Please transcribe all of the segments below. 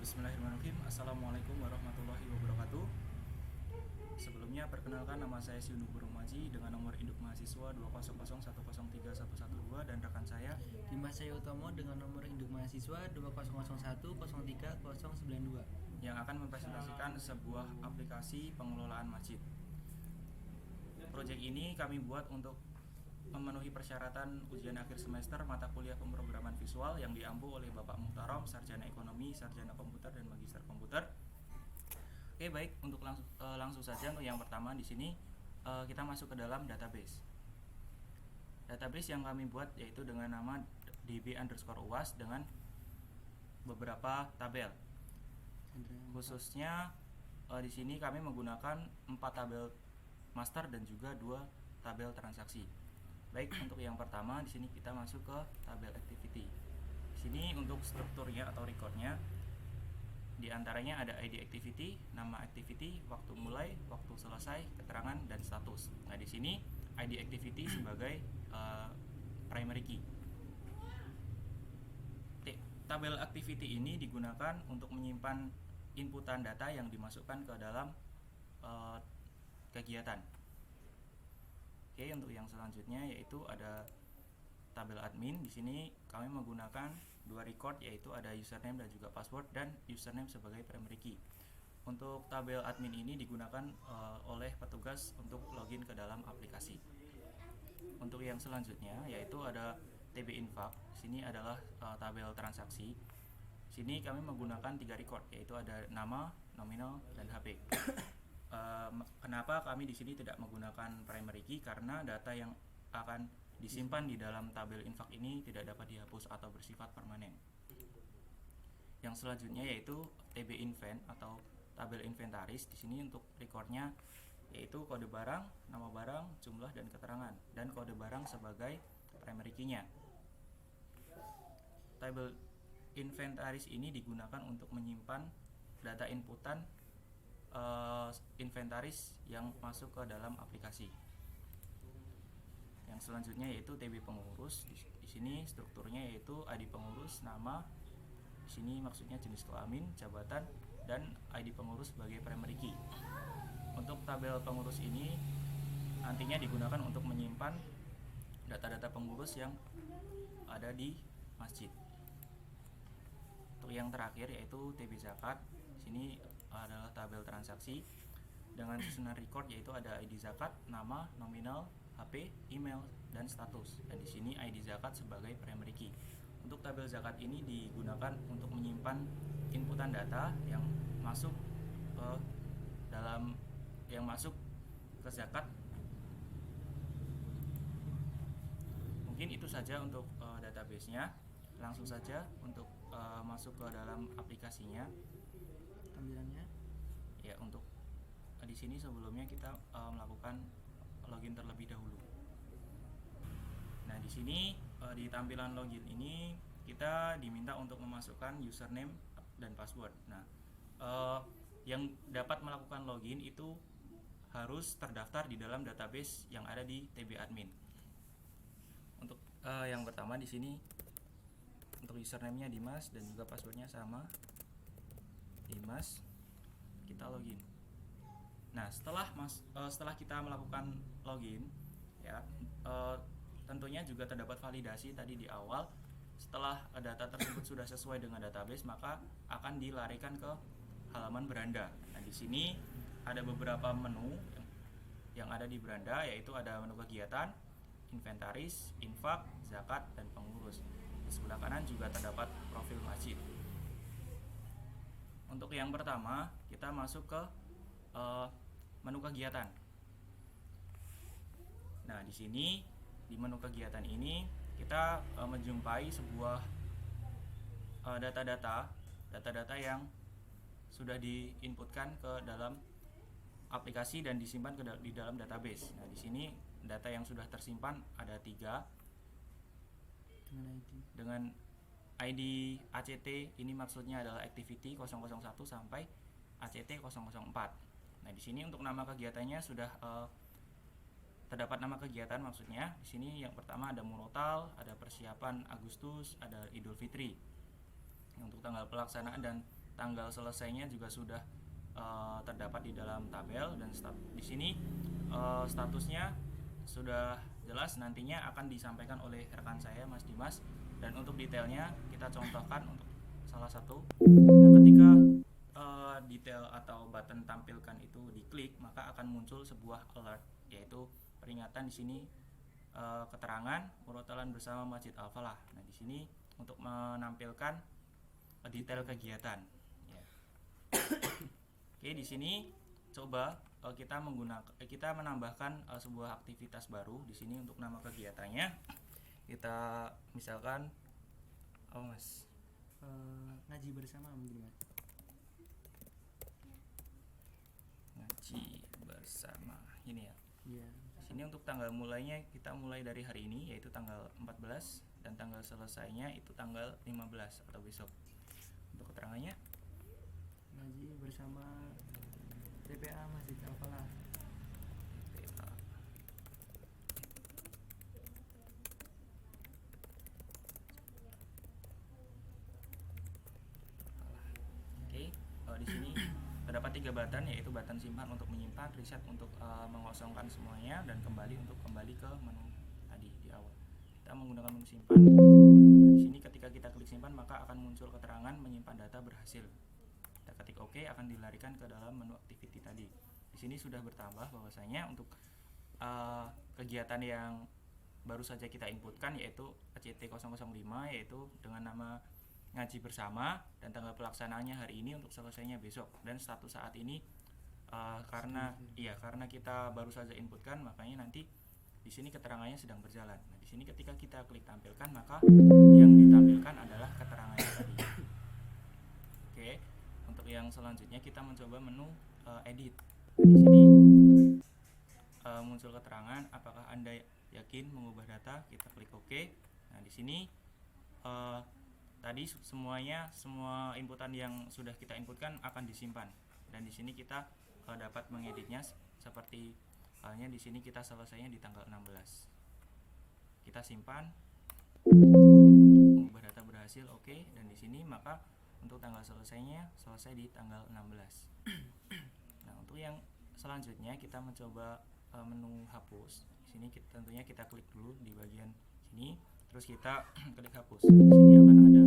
Bismillahirrahmanirrahim. Assalamualaikum warahmatullahi wabarakatuh. Sebelumnya perkenalkan, nama saya Siunu Burungmaji dengan nomor induk mahasiswa 20010031112 dan rekan saya Dimas Saya Utomo dengan nomor induk mahasiswa 20010303092 yang akan mempresentasikan sebuah aplikasi pengelolaan masjid. Proyek ini kami buat untuk memenuhi persyaratan ujian akhir semester mata kuliah pemrograman visual yang diampu oleh Bapak Muhtarom, Sarjana Ekonomi, Sarjana Komputer, dan Magister Komputer. Oke, baik, untuk langsung saja untuk yang pertama di sini kita masuk ke dalam database. Database yang kami buat yaitu dengan nama db_uas dengan beberapa tabel. Khususnya di sini kami menggunakan 4 tabel master dan juga 2 tabel transaksi. Baik, untuk yang pertama di sini kita masuk ke tabel activity. Di sini untuk strukturnya atau recordnya, di antaranya ada ID activity, nama activity, waktu mulai, waktu selesai, keterangan, dan status. Nah, di sini ID activity sebagai primary key. Tabel activity ini digunakan untuk menyimpan inputan data yang dimasukkan ke dalam kegiatan. Oke, untuk yang selanjutnya yaitu ada tabel admin. Di sini kami menggunakan 2 record, yaitu ada username dan juga password, dan username sebagai primary key. Untuk tabel admin ini digunakan oleh petugas untuk login ke dalam aplikasi. Untuk yang selanjutnya yaitu ada TB Infak. Sini adalah tabel transaksi. Sini kami menggunakan 3 record, yaitu ada nama, nominal, dan HP. Kenapa kami di sini tidak menggunakan primary key? Karena data yang akan disimpan di dalam tabel infak ini tidak dapat dihapus atau bersifat permanen. Yang selanjutnya yaitu TB invent atau tabel inventaris. Di sini untuk recordnya yaitu kode barang, nama barang, jumlah, dan keterangan, dan kode barang sebagai primary key-nya. Tabel inventaris ini digunakan untuk menyimpan data inputan inventaris yang masuk ke dalam aplikasi. Yang selanjutnya yaitu TB pengurus. Di sini strukturnya yaitu ID pengurus, nama, di sini maksudnya jenis kelamin, jabatan, dan ID pengurus sebagai primary key. Untuk tabel pengurus ini nantinya digunakan untuk menyimpan data-data pengurus yang ada di masjid. Untuk yang terakhir yaitu TB zakat. Di sini adalah tabel transaksi dengan susunan record, yaitu ada ID zakat, nama, nominal, HP, email, dan status. Dan di sini ID zakat sebagai primary key. Untuk tabel zakat ini digunakan untuk menyimpan inputan data yang masuk ke zakat. Mungkin itu saja untuk database-nya. Langsung saja untuk masuk ke dalam aplikasinya. Tampilannya Ya, untuk di sini sebelumnya kita melakukan login terlebih dahulu. Nah, di sini di tampilan login ini kita diminta untuk memasukkan username dan password. Nah, yang dapat melakukan login itu harus terdaftar di dalam database yang ada di TB admin. Untuk yang pertama di sini untuk username-nya Dimas dan juga passwordnya sama, Dimas. Kita login. Nah, setelah kita melakukan login, ya tentunya juga terdapat validasi tadi di awal. Setelah data tersebut sudah sesuai dengan database, maka akan dilarikan ke halaman beranda. Nah, di sini ada beberapa menu yang ada di beranda, yaitu ada menu kegiatan, inventaris, infak, zakat, dan pengurus. Di sebelah kanan juga terdapat profil masjid. Untuk yang pertama, kita masuk ke menu kegiatan. Nah, di sini di menu kegiatan ini kita menjumpai sebuah data-data yang sudah diinputkan ke dalam aplikasi dan disimpan di dalam database. Nah, di sini data yang sudah tersimpan ada 3 dengan ID ACT. Ini maksudnya adalah activity 001 sampai ACT 004. Nah, di sini untuk nama kegiatannya sudah terdapat nama kegiatan, maksudnya di sini yang pertama ada murotal, ada persiapan Agustus, ada Idul Fitri. Untuk tanggal pelaksanaan dan tanggal selesainya juga sudah terdapat di dalam tabel, dan di sini statusnya sudah jelas, nantinya akan disampaikan oleh rekan saya Mas Dimas. Dan untuk detailnya kita contohkan untuk salah satu. Nah, ketika detail atau button tampilkan itu diklik, maka akan muncul sebuah alert, yaitu peringatan di sini keterangan murotalan bersama Masjid Al-Falah. Nah, di sini untuk menampilkan detail kegiatan. Ya. Oke, di sini coba kita menambahkan sebuah aktivitas baru di sini untuk nama kegiatannya. Kita misalkan Mas ngaji bersama mungkin Mas. Ngaji bersama ini ya. Iya. Di sini untuk tanggal mulainya kita mulai dari hari ini, yaitu tanggal 14, dan tanggal selesainya itu tanggal 15 atau besok. Untuk keterangannya Ngaji bersama TPA Masjid Al-Falah. TPA. Oke, di sini terdapat 3 button, yaitu button simpan untuk menyimpan, reset untuk mengosongkan semuanya, dan kembali untuk kembali ke menu tadi di awal. Kita menggunakan menu simpan. Nah, di sini ketika kita klik simpan maka akan muncul keterangan menyimpan data berhasil. Kita ketik OK, akan dilarikan ke dalam menu activity tadi. Di sini sudah bertambah bahwasanya untuk kegiatan yang baru saja kita inputkan, yaitu ACT005, yaitu dengan nama ngaji bersama, dan tanggal pelaksanaannya hari ini untuk selesainya besok, dan status saat ini karena kita baru saja inputkan, makanya nanti di sini keterangannya sedang berjalan. Nah, di sini ketika kita klik tampilkan, maka yang ditampilkan adalah keterangannya tadi. Oke, untuk yang selanjutnya kita mencoba menu edit. Nah, di sini muncul keterangan apakah Anda yakin mengubah data, kita klik OK. Nah, di sini tadi semua inputan yang sudah kita inputkan akan disimpan, dan di sini kita dapat mengeditnya seperti halnya di sini kita selesainya di tanggal 16. Kita simpan, mengubah data berhasil, OK, dan di sini maka untuk tanggal selesainya selesai di tanggal 16. Nah, untuk yang selanjutnya kita mencoba menu hapus. Di sini tentunya kita klik dulu di bagian sini, terus kita klik hapus. Di sini akan ada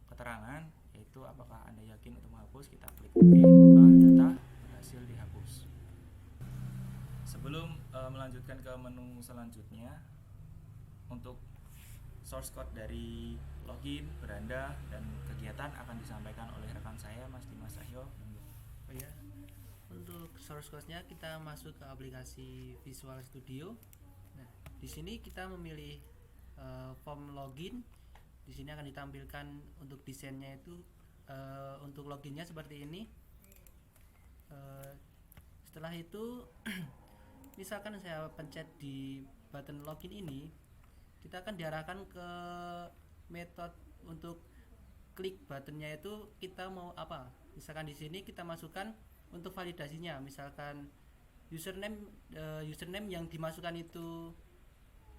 keterangan, yaitu apakah Anda yakin untuk menghapus, kita klik OK, maka data berhasil dihapus. Sebelum melanjutkan ke menu selanjutnya, untuk source code dari login, beranda, dan kegiatan akan disampaikan oleh rekan saya Mas Dimas Cahyo. Oh ya. Untuk source code-nya kita masuk ke aplikasi Visual Studio. Nah, di sini kita memilih form login. Di sini akan ditampilkan untuk desainnya itu untuk loginnya seperti ini. Setelah itu misalkan saya pencet di button login ini, kita akan diarahkan ke metode untuk klik buttonnya itu kita mau apa. Misalkan di sini kita masukkan untuk validasinya, misalkan username yang dimasukkan itu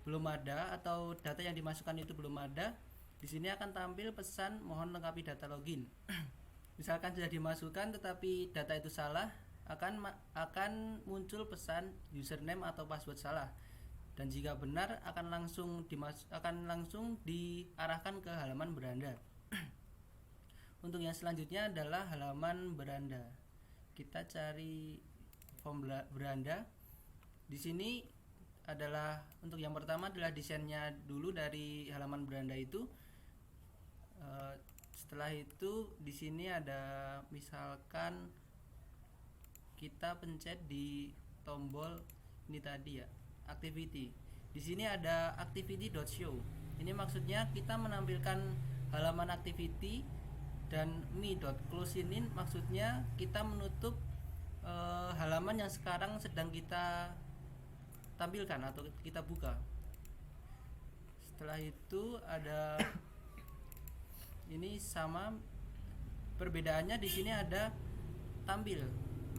belum ada atau data yang dimasukkan itu belum ada. Di sini akan tampil pesan mohon lengkapi data login. Misalkan sudah dimasukkan tetapi data itu salah, akan muncul pesan username atau password salah. Dan jika benar akan langsung diarahkan ke halaman beranda. Untuk yang selanjutnya adalah halaman beranda. Kita cari form beranda. Di sini adalah untuk yang pertama adalah desainnya dulu dari halaman beranda itu. Setelah itu di sini ada misalkan kita pencet di tombol ini tadi ya, activity. Di sini ada activity.show. Ini maksudnya kita menampilkan halaman activity, dan me.close ini maksudnya kita menutup halaman yang sekarang sedang kita tampilkan atau kita buka. Setelah itu ada ini sama, perbedaannya di sini ada tampil.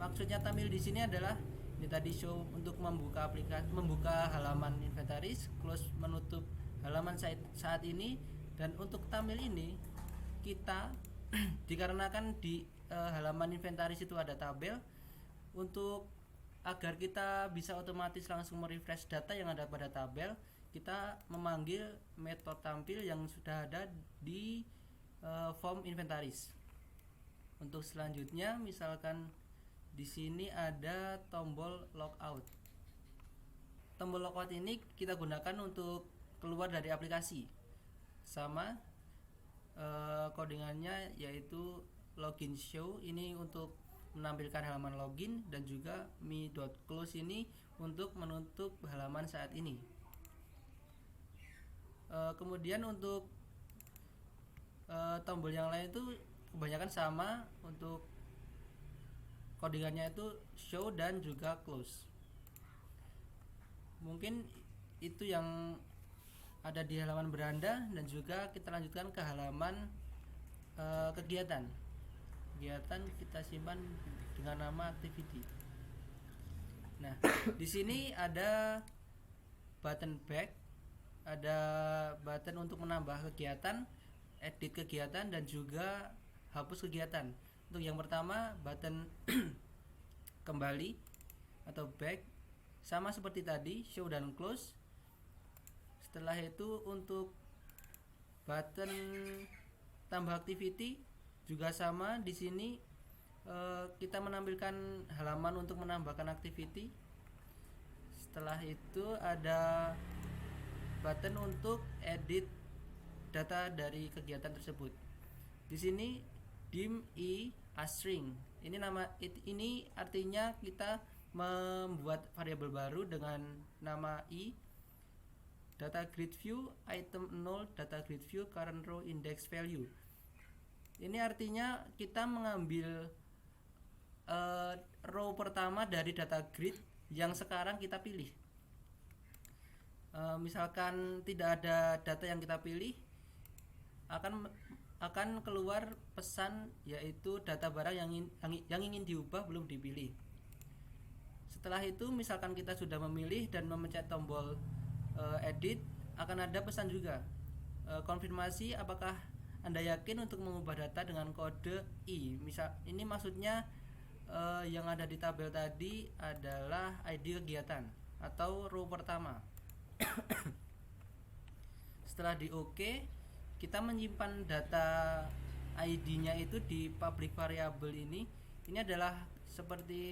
Maksudnya tampil di sini adalah ini tadi show untuk membuka aplikasi, membuka halaman inventaris, close menutup halaman saat ini, dan untuk tampil ini kita dikarenakan di halaman inventaris itu ada tabel, untuk agar kita bisa otomatis langsung merefresh data yang ada pada tabel, kita memanggil metode tampil yang sudah ada di form inventaris. Untuk selanjutnya, misalkan di sini ada tombol logout. Tombol logout ini kita gunakan untuk keluar dari aplikasi. Sama codingannya yaitu login show, ini untuk menampilkan halaman login, dan juga me.close ini untuk menutup halaman saat ini. Kemudian untuk tombol yang lain itu kebanyakan sama, untuk codingannya itu show dan juga close. Mungkin itu yang ada di halaman beranda, dan juga kita lanjutkan ke halaman kegiatan kita simpan dengan nama activity. Nah, di sini ada button back, ada button untuk menambah kegiatan, edit kegiatan, dan juga hapus kegiatan. Untuk yang pertama, button kembali atau back, sama seperti tadi, show dan close. Setelah itu untuk button tambah activity juga sama, di sini kita menampilkan halaman untuk menambahkan activity. Setelah itu ada button untuk edit data dari kegiatan tersebut. Di sini dim i string. Ini artinya kita membuat variabel baru dengan nama i, data grid view item 0 data grid view current row index value. Ini artinya kita mengambil row pertama dari data grid yang sekarang kita pilih. Misalkan tidak ada data yang kita pilih, akan keluar pesan yaitu data barang yang ingin diubah belum dipilih. Setelah itu, misalkan kita sudah memilih dan memencet tombol edit, akan ada pesan juga konfirmasi apakah Anda yakin untuk mengubah data dengan kode I. Ini maksudnya yang ada di tabel tadi adalah ID kegiatan atau row pertama. Setelah di OK, kita menyimpan data ID-nya itu di public variable ini. Ini adalah seperti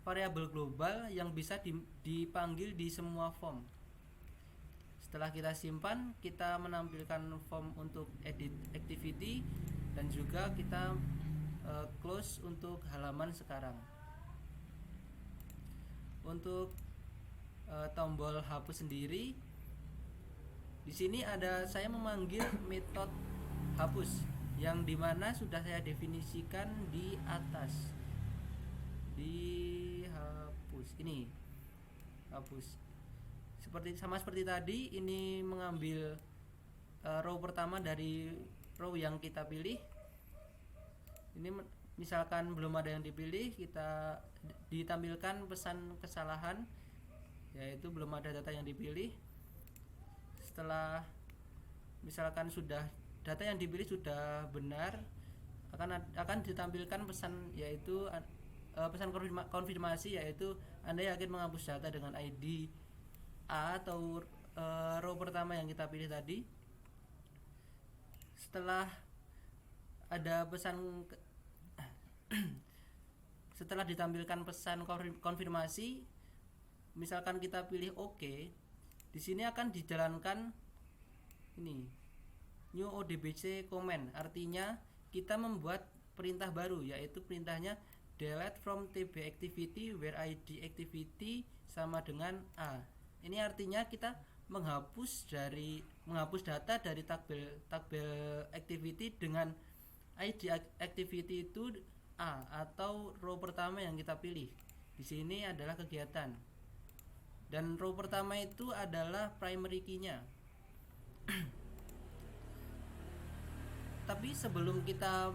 variabel global yang bisa dipanggil di semua form. Setelah kita simpan, kita menampilkan form untuk edit activity, dan juga kita close untuk halaman sekarang. Untuk tombol hapus sendiri, di sini saya memanggil metode hapus, yang dimana sudah saya definisikan di atas. Di hapus ini, hapus. Sama seperti tadi, ini mengambil row pertama dari row yang kita pilih. Ini misalkan belum ada yang dipilih, kita ditampilkan pesan kesalahan, yaitu belum ada data yang dipilih. Setelah misalkan data yang dipilih sudah benar, akan ditampilkan pesan, yaitu pesan konfirmasi, yaitu Anda yakin menghapus data dengan ID A atau row pertama yang kita pilih tadi. Setelah ada pesan setelah ditampilkan pesan konfirmasi, misalkan kita pilih OK, di sini akan dijalankan ini new odbc command, artinya kita membuat perintah baru, yaitu perintahnya delete from tb activity where id activity sama dengan A. Ini artinya kita menghapus data dari tabel activity dengan ID activity itu A atau row pertama yang kita pilih. Di sini adalah kegiatan. Dan row pertama itu adalah primary key-nya. Tapi sebelum kita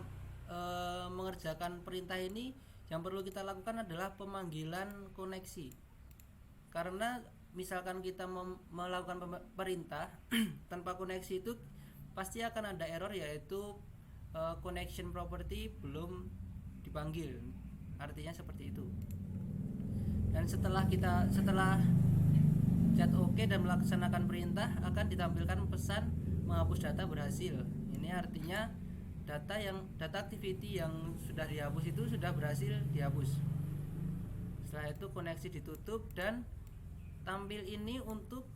mengerjakan perintah ini, yang perlu kita lakukan adalah pemanggilan koneksi. Karena misalkan kita melakukan perintah tanpa koneksi, itu pasti akan ada error, yaitu connection property belum dipanggil, artinya seperti itu. Dan setelah chat OK dan melaksanakan perintah, akan ditampilkan pesan menghapus data berhasil. Ini artinya data activity yang sudah dihapus itu sudah berhasil dihapus. Setelah itu koneksi ditutup dan tampil ini untuk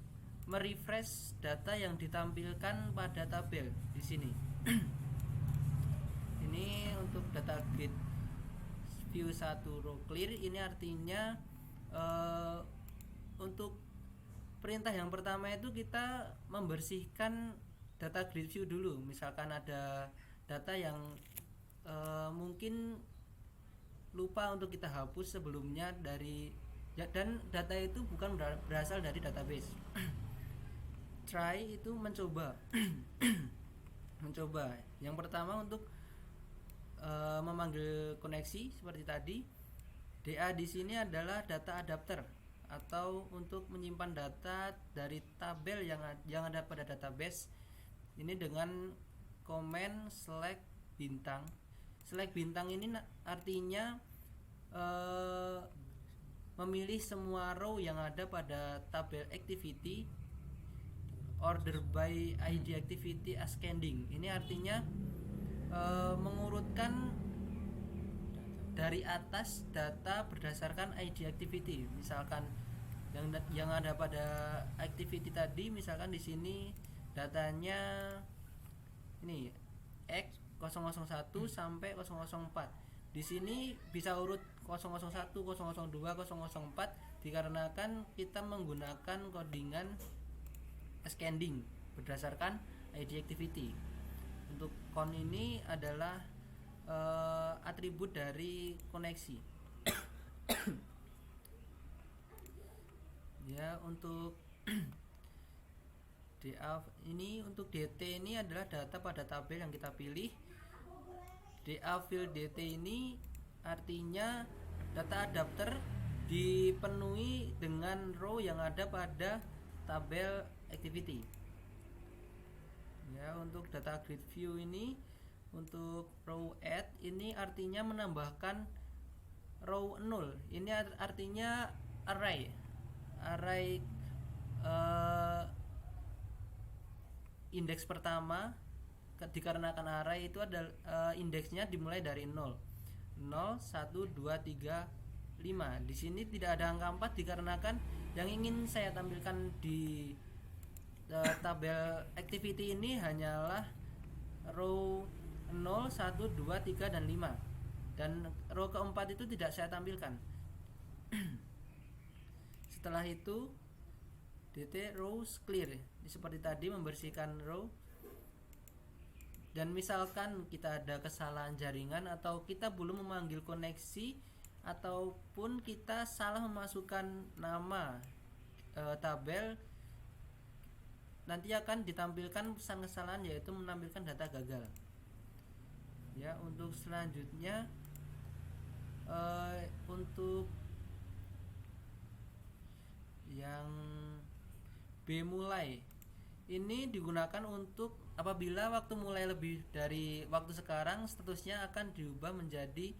merefresh data yang ditampilkan pada tabel di sini. Ini untuk data grid view 1 row clear. Ini artinya untuk perintah yang pertama itu kita membersihkan data grid view dulu. Misalkan ada data yang mungkin lupa untuk kita hapus sebelumnya dan data itu bukan berasal dari database. Try itu mencoba. Yang pertama untuk memanggil koneksi seperti tadi. DA di sini adalah data adapter atau untuk menyimpan data dari tabel yang ada pada database. Ini dengan komen select bintang. Select bintang ini artinya memilih semua row yang ada pada tabel activity order by ID activity ascending. Ini artinya mengurutkan dari atas data berdasarkan ID activity. Misalkan yang ada pada activity tadi, misalkan di sini datanya ini X 001 sampai 004. Di sini bisa urut 001, 002, 004 dikarenakan kita menggunakan codingan ascending berdasarkan ID activity. Untuk con ini adalah atribut dari koneksi. Ya, untuk DA ini, untuk DT ini adalah data pada tabel yang kita pilih. DA field DT ini artinya data adapter dipenuhi dengan row yang ada pada tabel activity. Ya, untuk data grid view ini, untuk row add ini artinya menambahkan row 0. Ini artinya array indeks pertama, dikarenakan array itu ada indeksnya dimulai dari 0, 1, 2, 3, 5. Di sini tidak ada angka 4 dikarenakan yang ingin saya tampilkan di tabel activity ini hanyalah row 0, 1, 2, 3, dan 5. Dan row keempat itu tidak saya tampilkan. Setelah itu DT rows clear. Seperti tadi, membersihkan row. Dan misalkan kita ada kesalahan jaringan atau kita belum memanggil koneksi ataupun kita salah memasukkan nama tabel, nanti akan ditampilkan pesan kesalahan, yaitu menampilkan data gagal. Ya, untuk selanjutnya untuk yang B mulai ini digunakan untuk apabila waktu mulai lebih dari waktu sekarang, statusnya akan diubah menjadi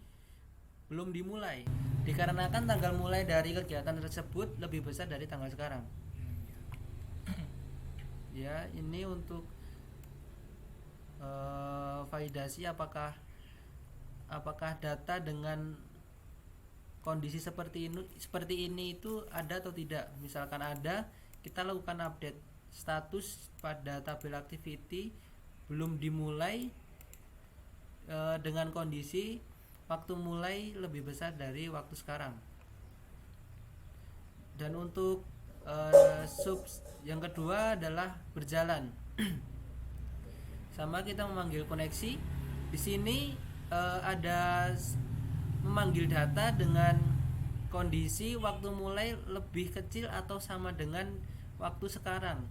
belum dimulai dikarenakan tanggal mulai dari kegiatan tersebut lebih besar dari tanggal sekarang. Ya, ini untuk validasi apakah data dengan kondisi seperti ini itu ada atau tidak. Misalkan ada, kita lakukan update status pada tabel activity belum dimulai dengan kondisi waktu mulai lebih besar dari waktu sekarang. Dan untuk sub yang kedua adalah berjalan. Sama, kita memanggil koneksi. Di sini ada memanggil data dengan kondisi waktu mulai lebih kecil atau sama dengan waktu sekarang,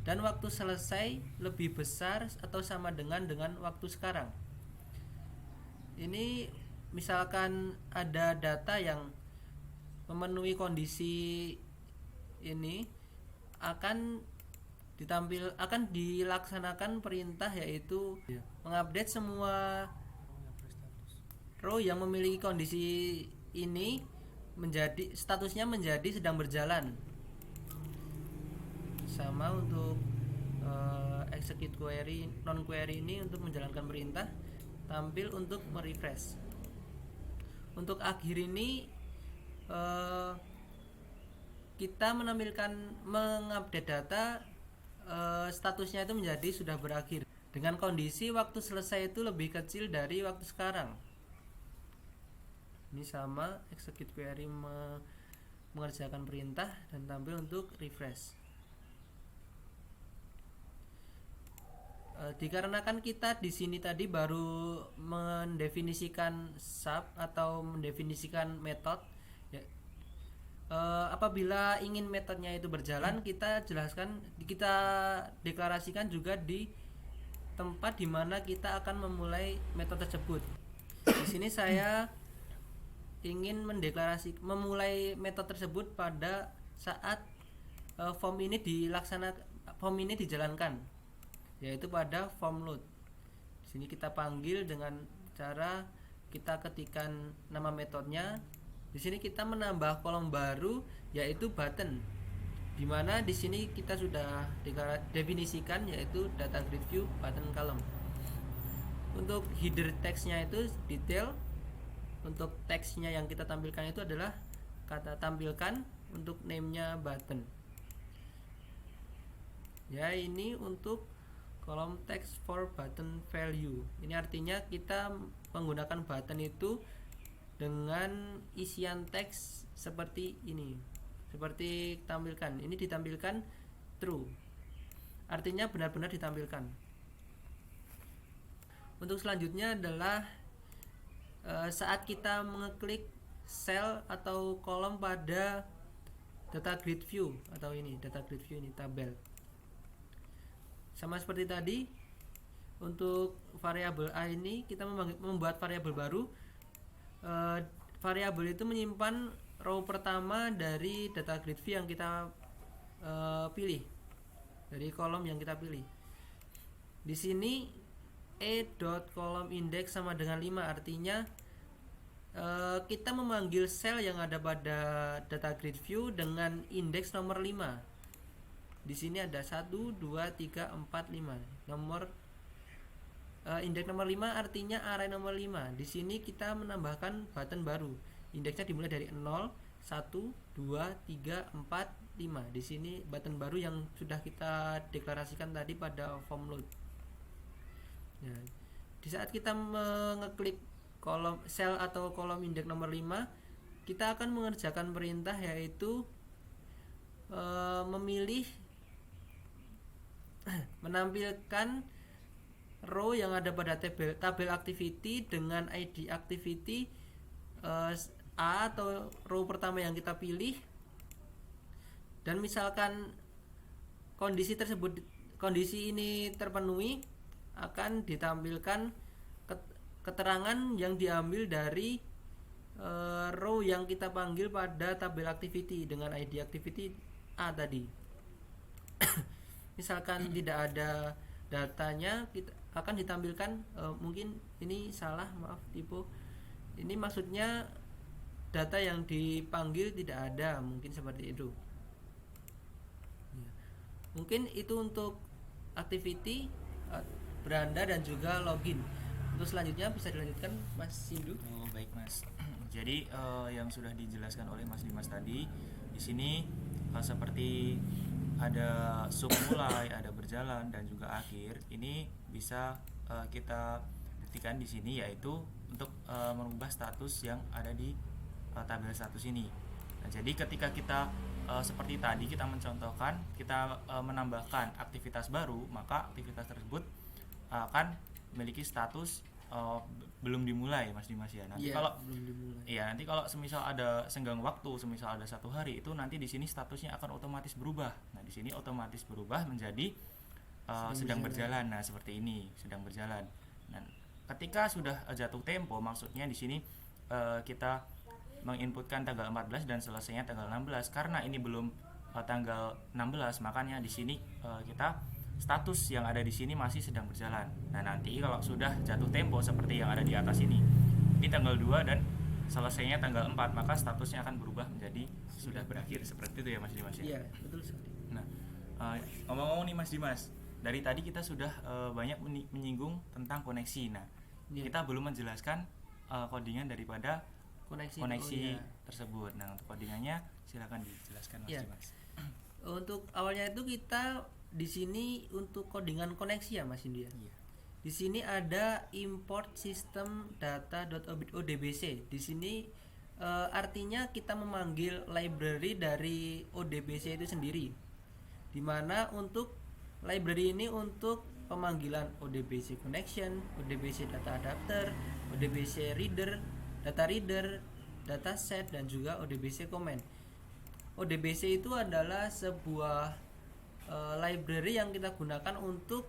dan waktu selesai lebih besar atau sama dengan waktu sekarang. Ini misalkan ada data yang memenuhi kondisi ini, akan akan dilaksanakan perintah, yaitu mengupdate semua row yang memiliki kondisi ini menjadi statusnya menjadi sedang berjalan. Sama untuk execute query, non query ini untuk menjalankan perintah, tampil untuk merefresh. Untuk akhir ini kita mengupdate data, statusnya itu menjadi sudah berakhir dengan kondisi waktu selesai itu lebih kecil dari waktu sekarang. Ini sama execute query mengerjakan perintah dan tampil untuk refresh. Dikarenakan kita di sini tadi baru mendefinisikan sub atau mendefinisikan metode, ya, apabila ingin metodenya itu berjalan, kita deklarasikan juga di tempat di mana kita akan memulai metode tersebut. Di sini saya ingin memulai metode tersebut pada saat form ini dijalankan, yaitu pada form load. Di sini kita panggil dengan cara kita ketikkan nama metodenya. Di sini kita menambah kolom baru, yaitu button, di mana di sini kita sudah definisikan, yaitu data grid view button column. Untuk header teksnya itu detail. Untuk teksnya yang kita tampilkan itu adalah kata tampilkan, untuk name-nya button. Ya, ini untuk kolom text for button value. Ini artinya kita menggunakan button itu dengan isian teks seperti ini, seperti tampilkan. Ini ditampilkan true, artinya benar-benar ditampilkan. Untuk selanjutnya adalah saat kita mengeklik sel atau kolom pada data grid view, atau ini data grid view, ini tabel. Sama seperti tadi, untuk variabel A ini kita membuat variabel baru. Variabel itu menyimpan row pertama dari data grid view yang kita pilih, dari kolom yang kita pilih. Di sini e.column index sama dengan 5, artinya kita memanggil sel yang ada pada data grid view dengan indeks nomor 5. Di sini ada 1, 2, 3, 4, 5. Indeks nomor 5 artinya array nomor 5. Di sini kita menambahkan button baru. Indeksnya dimulai dari 0, 1, 2, 3, 4, 5. Di sini button baru yang sudah kita deklarasikan tadi pada form load. Nah, di saat kita mengeklik kolom sel atau kolom indeks nomor 5, kita akan mengerjakan perintah, yaitu memilih menampilkan row yang ada pada tabel activity dengan ID activity A atau row pertama yang kita pilih, dan misalkan kondisi ini terpenuhi, akan ditampilkan keterangan yang diambil dari row yang kita panggil pada tabel activity dengan ID activity A tadi. Misalkan tidak ada datanya, kita akan ditampilkan mungkin ini salah, maaf tipe. Ini maksudnya data yang dipanggil tidak ada, mungkin seperti itu. Mungkin itu untuk activity, beranda, dan juga login. Untuk selanjutnya bisa dilanjutkan Mas Sindu. Oh, baik Mas. Jadi yang sudah dijelaskan oleh Mas Dimas tadi, di sini seperti ada sub mulai, ada berjalan, dan juga akhir. Ini bisa kita buktikan di sini, yaitu untuk merubah status yang ada di tabel status ini. Nah, jadi ketika kita seperti tadi kita mencontohkan, kita menambahkan aktivitas baru, maka aktivitas tersebut akan memiliki status belum dimulai, Mas Dimas ya. Nanti kalau belum dimulai. Iya, nanti kalau semisal ada senggang waktu, semisal ada 1 hari, itu nanti di sini statusnya akan otomatis berubah. Nah, di sini otomatis berubah menjadi sedang berjalan. Nah, seperti ini, sedang berjalan. Nah, ketika sudah jatuh tempo, maksudnya di sini kita menginputkan tanggal 14 dan selesainya tanggal 16. Karena ini belum tanggal 16, makanya di sini kita status yang ada di sini masih sedang berjalan. Nah, nanti kalau sudah jatuh tempo seperti yang ada di atas ini tanggal 2 dan selesainya tanggal 4, maka statusnya akan berubah menjadi sudah berakhir, seperti itu ya Mas Dimas ya. Iya, betul sekali. Nah, ngomong-ngomong nih Mas Dimas, dari tadi kita sudah banyak menyinggung tentang koneksi. Nah, kita belum menjelaskan codingan daripada koneksi tersebut. Nah, untuk codingannya silakan dijelaskan Mas Dimas. Untuk awalnya itu kita di sini untuk codingan koneksi ya Mas India. Iya. Di sini ada import system data.odbc. Di sini artinya kita memanggil library dari ODBC itu sendiri. Dimana untuk library ini untuk pemanggilan ODBC connection, ODBC data adapter, ODBC reader, data set, dan juga ODBC comment. ODBC itu adalah sebuah library yang kita gunakan untuk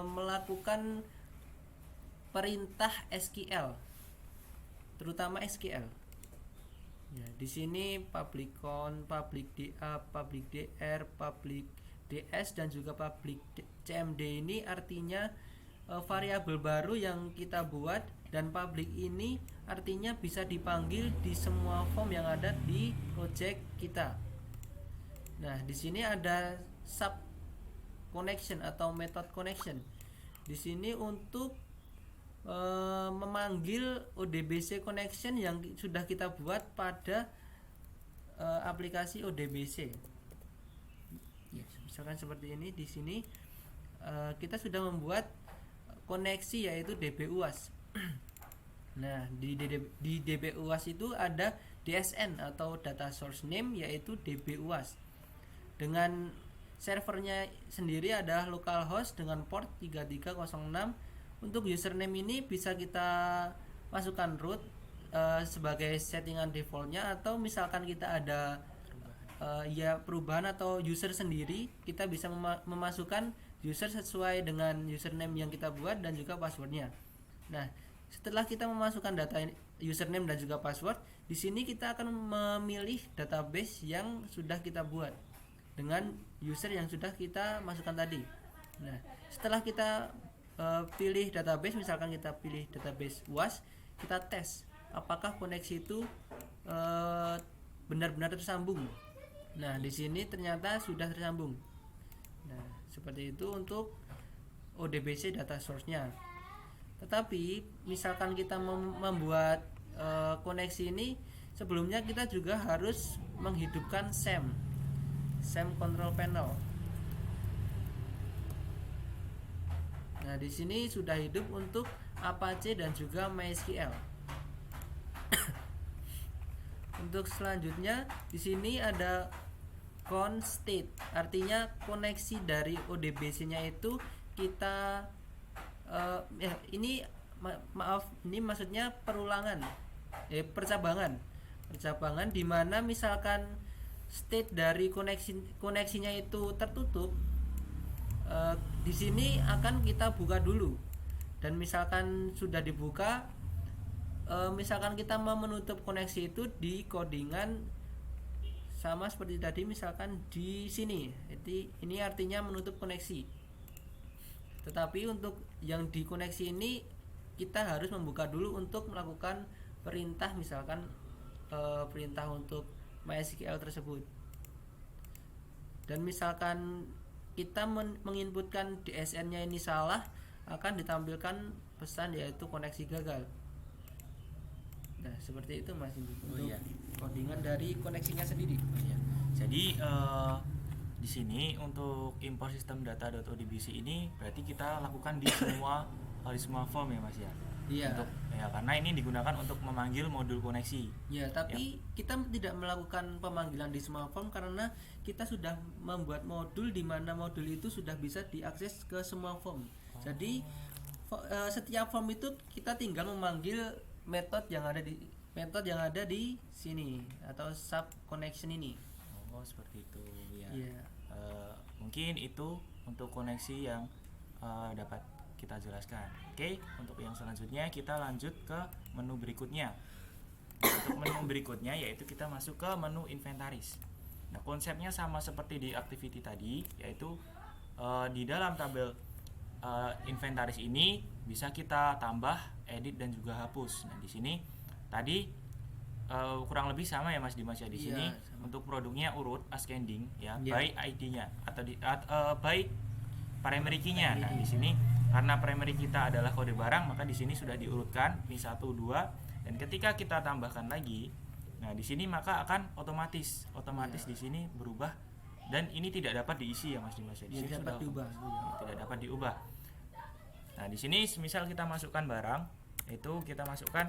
melakukan perintah SQL, terutama SQL. Ya, di sini public count, public DA, public DR, public DS, dan juga public CMD ini artinya variabel baru yang kita buat, dan public ini artinya bisa dipanggil di semua form yang ada di project kita. Nah, di sini ada sub connection atau method connection. Di sini untuk memanggil ODBC connection yang sudah kita buat pada aplikasi ODBC. Ya, misalkan seperti ini. Di sini kita sudah membuat koneksi yaitu DBUAS. Nah, di DBUAS itu ada DSN atau data source name yaitu DBUAS. Dengan servernya sendiri adalah localhost dengan port 3306. Untuk username ini bisa kita masukkan root sebagai settingan defaultnya, atau misalkan kita ada perubahan atau user sendiri, kita bisa memasukkan user sesuai dengan username yang kita buat dan juga passwordnya. Nah, setelah kita memasukkan data username dan juga password, di sini kita akan memilih database yang sudah kita buat dengan user yang sudah kita masukkan tadi. Nah, setelah kita pilih database, misalkan kita pilih database UAS, kita tes apakah koneksi itu benar-benar tersambung. Nah, di sini ternyata sudah tersambung. Nah, seperti itu untuk ODBC data source-nya. Tetapi misalkan kita membuat koneksi ini, sebelumnya kita juga harus menghidupkan SAM control panel. Nah, di sini sudah hidup untuk Apache dan juga MySQL. Untuk selanjutnya di sini ada con state, artinya koneksi dari ODBC-nya itu kita ini maksudnya perulangan, percabangan di mana misalkan state dari koneksinya itu tertutup, di sini akan kita buka dulu, dan misalkan sudah dibuka, misalkan kita mau menutup koneksi itu di codingan sama seperti tadi, misalkan di sini. Jadi ini artinya menutup koneksi. Tetapi untuk yang di koneksi ini kita harus membuka dulu untuk melakukan perintah, misalkan perintah untuk MySQL tersebut. Dan misalkan kita menginputkan DSN-nya ini salah, akan ditampilkan pesan yaitu koneksi gagal. Nah, seperti itu Mas Indi untuk codingan dari koneksinya sendiri. Jadi di sini untuk import sistem data.odbc ini berarti kita lakukan di semua form ya Mas ya. Iya. Karena ini digunakan untuk memanggil modul koneksi. Ya, tapi kita tidak melakukan pemanggilan di semua form karena kita sudah membuat modul di mana modul itu sudah bisa diakses ke semua form. Jadi setiap form itu kita tinggal memanggil metode yang ada di sini atau sub connection ini. Oh, seperti itu ya. Iya. Mungkin itu untuk koneksi yang dapat kita jelaskan. Oke, untuk yang selanjutnya kita lanjut ke menu berikutnya. Untuk menu berikutnya yaitu kita masuk ke menu inventaris. Nah, konsepnya sama seperti di activity tadi, yaitu di dalam tabel inventaris ini bisa kita tambah, edit dan juga hapus. Nah, di sini tadi kurang lebih sama ya Mas Dimas ya. Di sini untuk produknya urut ascending ya, by ID-nya atau by primary key-nya. Nah, di sini karena primary kita adalah kode barang, maka di sini sudah diurutkan ini 1 2, dan ketika kita tambahkan lagi, nah di sini maka akan otomatis di sini berubah, dan ini tidak dapat diisi ya Mas Dimas ya. Di sini dapat diubah. Tidak dapat diubah. Nah, di sini misal kita masukkan barang, itu kita masukkan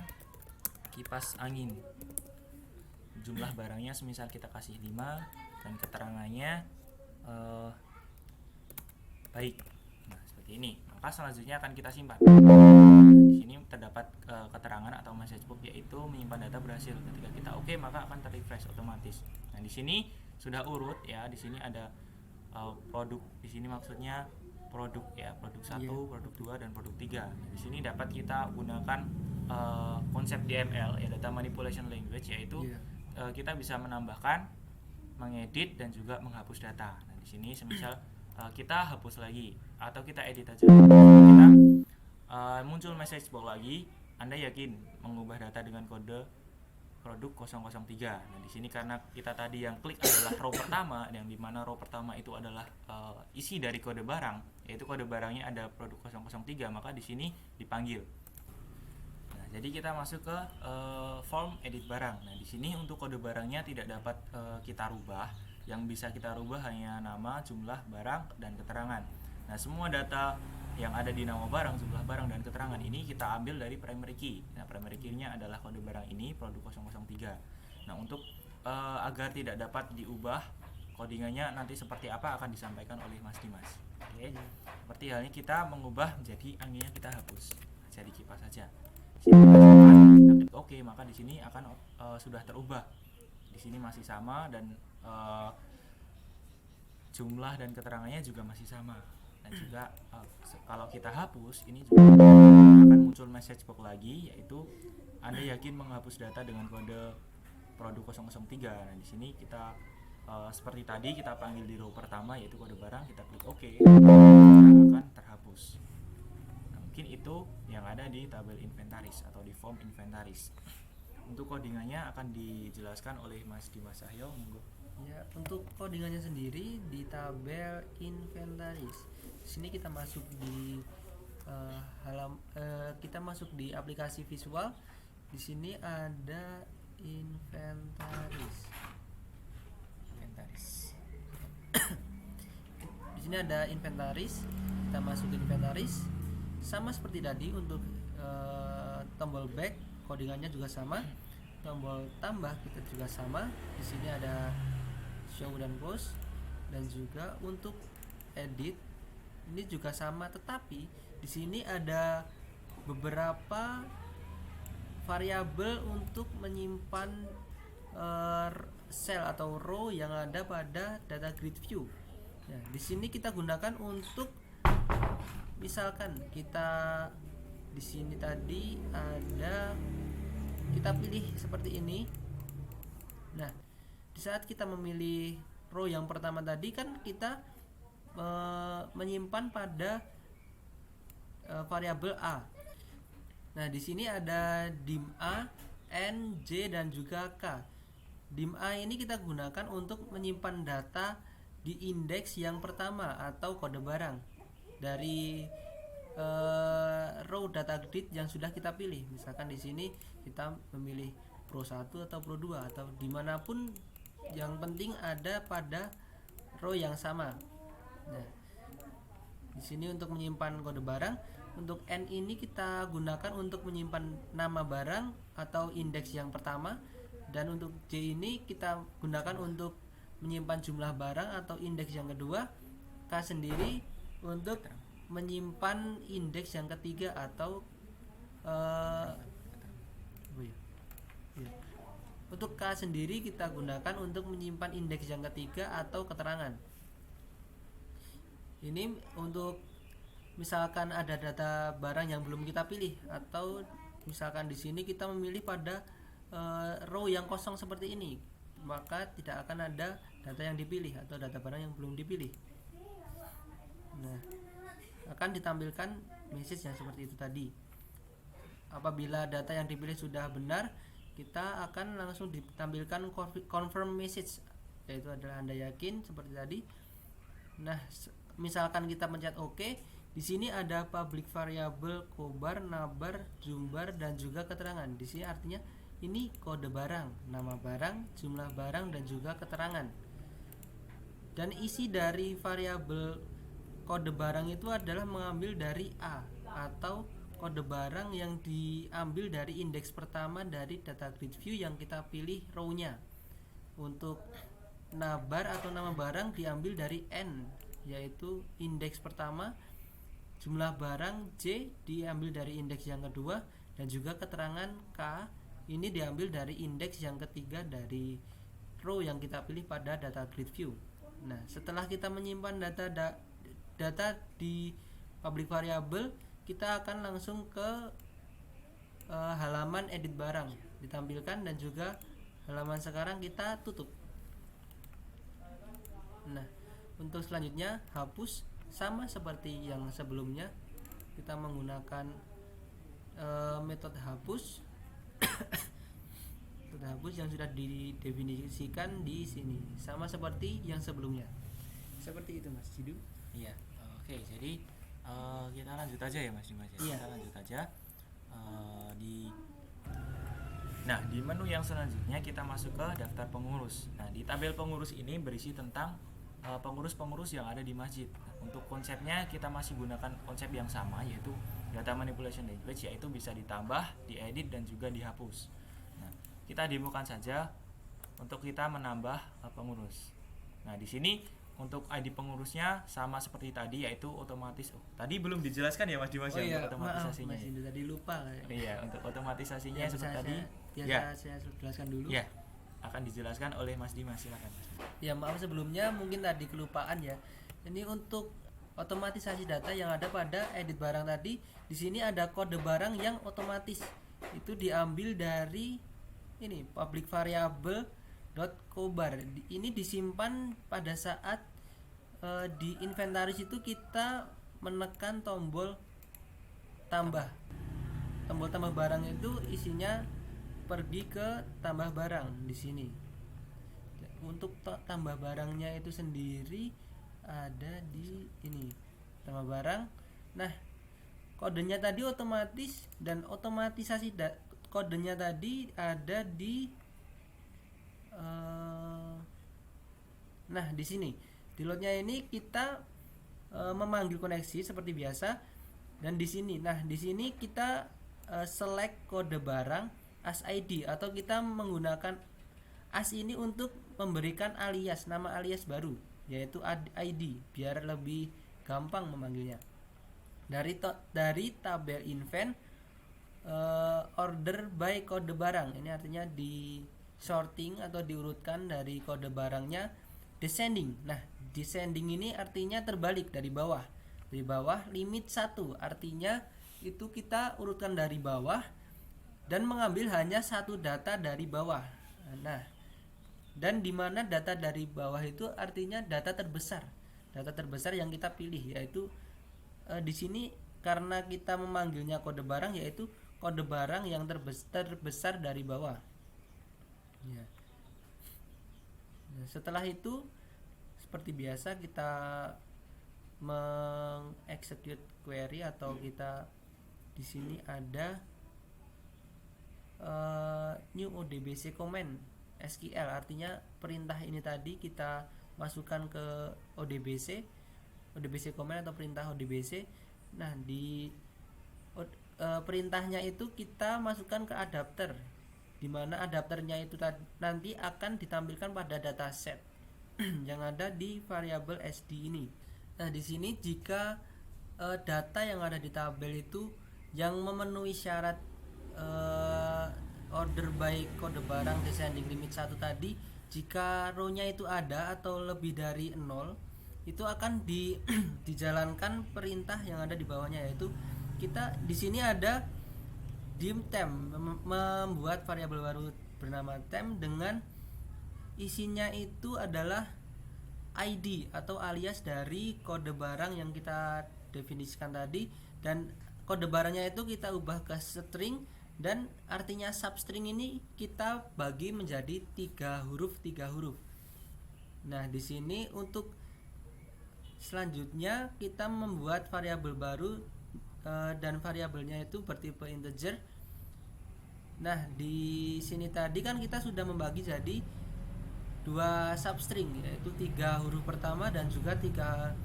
kipas angin. Jumlah barangnya semisal kita kasih 5 dan keterangannya baik. Nah, seperti ini. Maka selanjutnya akan kita simpan. Di sini terdapat keterangan atau message book, yaitu menyimpan data berhasil. Ketika kita oke, maka akan terrefresh otomatis. Nah, di sini sudah urut ya. Di sini ada produk. Di sini maksudnya produk ya, produk 1, produk 2 dan produk 3. Nah, di sini dapat kita gunakan konsep DML ya, data manipulation language, yaitu kita bisa menambahkan, mengedit dan juga menghapus data. Nah, di sini semisal kita hapus lagi atau kita edit aja, kita muncul message box lagi, Anda yakin mengubah data dengan kode produk 003. Nah, di sini karena kita tadi yang klik adalah row pertama, yang dimana row pertama itu adalah isi dari kode barang, yaitu kode barangnya ada produk 003, maka di sini dipanggil. Nah, jadi kita masuk ke form edit barang. Nah, di sini untuk kode barangnya tidak dapat kita rubah. Yang bisa kita rubah hanya nama, jumlah barang dan keterangan. Nah, semua data yang ada di nama barang, jumlah barang dan keterangan ini kita ambil dari primary key. Nah, primary key-nya adalah kode barang ini, produk 003. Nah, untuk agar tidak dapat diubah codingannya nanti seperti apa akan disampaikan oleh Mas Dimas. Oke. Seperti halnya kita mengubah menjadi anginnya kita hapus. Jadi kipas saja. Sini oke, maka di sini akan sudah terubah. Di sini masih sama dan jumlah dan keterangannya juga masih sama. Dan juga kalau kita hapus, ini juga akan muncul message box lagi, yaitu Anda yakin menghapus data dengan kode produk 003. Nah, di sini kita seperti tadi kita panggil di row pertama, yaitu kode barang, kita klik OK, akan terhapus. Nah, mungkin itu yang ada di tabel inventaris atau di form inventaris. Untuk codingannya akan dijelaskan oleh Mas Dimas Cahyo. Ya, untuk codingannya sendiri di tabel inventaris. Di sini kita masuk di kita masuk di aplikasi visual. Di sini ada inventaris. Di sini ada inventaris. Kita masuk ke inventaris. Sama seperti tadi untuk tombol back, codingannya juga sama. Tombol tambah kita juga sama. Di sini ada show dan close, dan juga untuk edit ini juga sama, tetapi di sini ada beberapa variabel untuk menyimpan cell atau row yang ada pada data grid view. Nah, di sini kita gunakan untuk misalkan kita di sini tadi ada, kita pilih seperti ini. Nah, di saat kita memilih row yang pertama tadi kan kita menyimpan pada variabel A. Nah, di sini ada dim A, N, J dan juga K. Dim A ini kita gunakan untuk menyimpan data di indeks yang pertama atau kode barang dari row data grid yang sudah kita pilih. Misalkan di sini kita memilih Pro 1 atau Pro 2 atau dimanapun, yang penting ada pada row yang sama. Nah, di sini untuk menyimpan kode barang, untuk N ini kita gunakan untuk menyimpan nama barang atau indeks yang pertama, dan untuk J ini kita gunakan untuk menyimpan jumlah barang atau indeks yang kedua. K sendiri untuk menyimpan indeks yang ketiga atau untuk K sendiri kita gunakan untuk menyimpan indeks yang ketiga atau keterangan. Ini untuk misalkan ada data barang yang belum kita pilih, atau misalkan di sini kita memilih pada row yang kosong seperti ini, maka tidak akan ada data yang dipilih atau data barang yang belum dipilih. Nah, akan ditampilkan message yang seperti itu tadi. Apabila data yang dipilih sudah benar, kita akan langsung ditampilkan confirm message, yaitu adalah Anda yakin seperti tadi. Nah, misalkan kita pencet OK, di sini ada public variable kobar, nabar, jumbar, dan juga keterangan. Di sini artinya ini kode barang, nama barang, jumlah barang, dan juga keterangan. Dan isi dari variabel kode barang itu adalah mengambil dari A atau kode barang yang diambil dari indeks pertama dari data grid view yang kita pilih row-nya. Untuk nabar atau nama barang diambil dari N, yaitu indeks pertama. Jumlah barang J diambil dari indeks yang kedua, dan juga keterangan K ini diambil dari indeks yang ketiga dari row yang kita pilih pada data grid view. Nah, setelah kita menyimpan data di public variable, kita akan langsung ke halaman edit barang ditampilkan, dan juga halaman sekarang kita tutup. Nah, untuk selanjutnya hapus, sama seperti yang sebelumnya, kita menggunakan metode hapus metode hapus yang sudah didefinisikan di sini, sama seperti yang sebelumnya. Seperti itu Mas Jidu. Iya, oke. Jadi kita lanjut aja ya Mas Dimas. Iya. Kita lanjut aja Nah, di menu yang selanjutnya kita masuk ke daftar pengurus. Nah, di tabel pengurus ini berisi tentang pengurus-pengurus yang ada di masjid. Nah, untuk konsepnya kita masih gunakan konsep yang sama, yaitu data manipulation language, yaitu bisa ditambah, diedit, dan juga dihapus. Nah, kita demokan saja untuk kita menambah pengurus. Nah, di sini untuk ID pengurusnya sama seperti tadi, yaitu otomatis. Tadi belum dijelaskan ya Mas Dimas Oh iya, untuk otomatisasinya. maaf, Mas, tadi lupa kayak. Iya, untuk otomatisasinya Ya, seperti tadi. Saya jelaskan dulu. Ya, akan dijelaskan oleh Mas Dimas, silakan. Ya, maaf sebelumnya mungkin tadi kelupaan ya. Ini untuk otomatisasi data yang ada pada edit barang tadi. Di sini ada kode barang yang otomatis. Itu diambil dari ini public variable .kobar. Ini disimpan pada saat di inventaris itu kita menekan tombol tambah. Tombol tambah barang itu isinya pergi ke tambah barang di sini. Untuk tambah barangnya itu sendiri ada di ini tambah barang. Nah, kodenya tadi otomatis, dan otomatisasi kodenya tadi ada di nah di sini di loadnya ini kita memanggil koneksi seperti biasa, dan di sini kita select kode barang as ID, atau kita menggunakan as ini untuk memberikan alias, nama alias baru, yaitu ID, biar lebih gampang memanggilnya. Dari tabel invent order by kode barang, ini artinya di sorting atau diurutkan dari kode barangnya descending. Nah, descending ini artinya terbalik dari bawah. Dari bawah limit 1, artinya itu kita urutkan dari bawah dan mengambil hanya satu data dari bawah. Nah, dan di mana data dari bawah itu artinya data terbesar yang kita pilih, yaitu di sini karena kita memanggilnya kode barang, yaitu kode barang yang terbesar dari bawah. Ya. Nah, setelah itu seperti biasa kita mengexecute query, atau kita di sini ada new ODBC command SQL, artinya perintah ini tadi kita masukkan ke ODBC command atau perintah ODBC. Nah, di perintahnya itu kita masukkan ke adapter, di mana adapternya itu nanti akan ditampilkan pada dataset yang ada di variabel SD ini. Nah, di sini jika data yang ada di tabel itu yang memenuhi syarat order by kode barang descending limit 1 tadi, jika row-nya itu ada atau lebih dari 0, itu akan dijalankan perintah yang ada di bawahnya, yaitu kita di sini ada dim temp, membuat variabel baru bernama temp dengan isinya itu adalah ID atau alias dari kode barang yang kita definisikan tadi, dan kode barangnya itu kita ubah ke string, dan artinya substring ini kita bagi menjadi 3 huruf. Nah, di sini untuk selanjutnya kita membuat variabel baru dan variabelnya itu bertipe integer. Nah, di sini tadi kan kita sudah membagi jadi 2 substring, yaitu 3 huruf pertama dan juga 3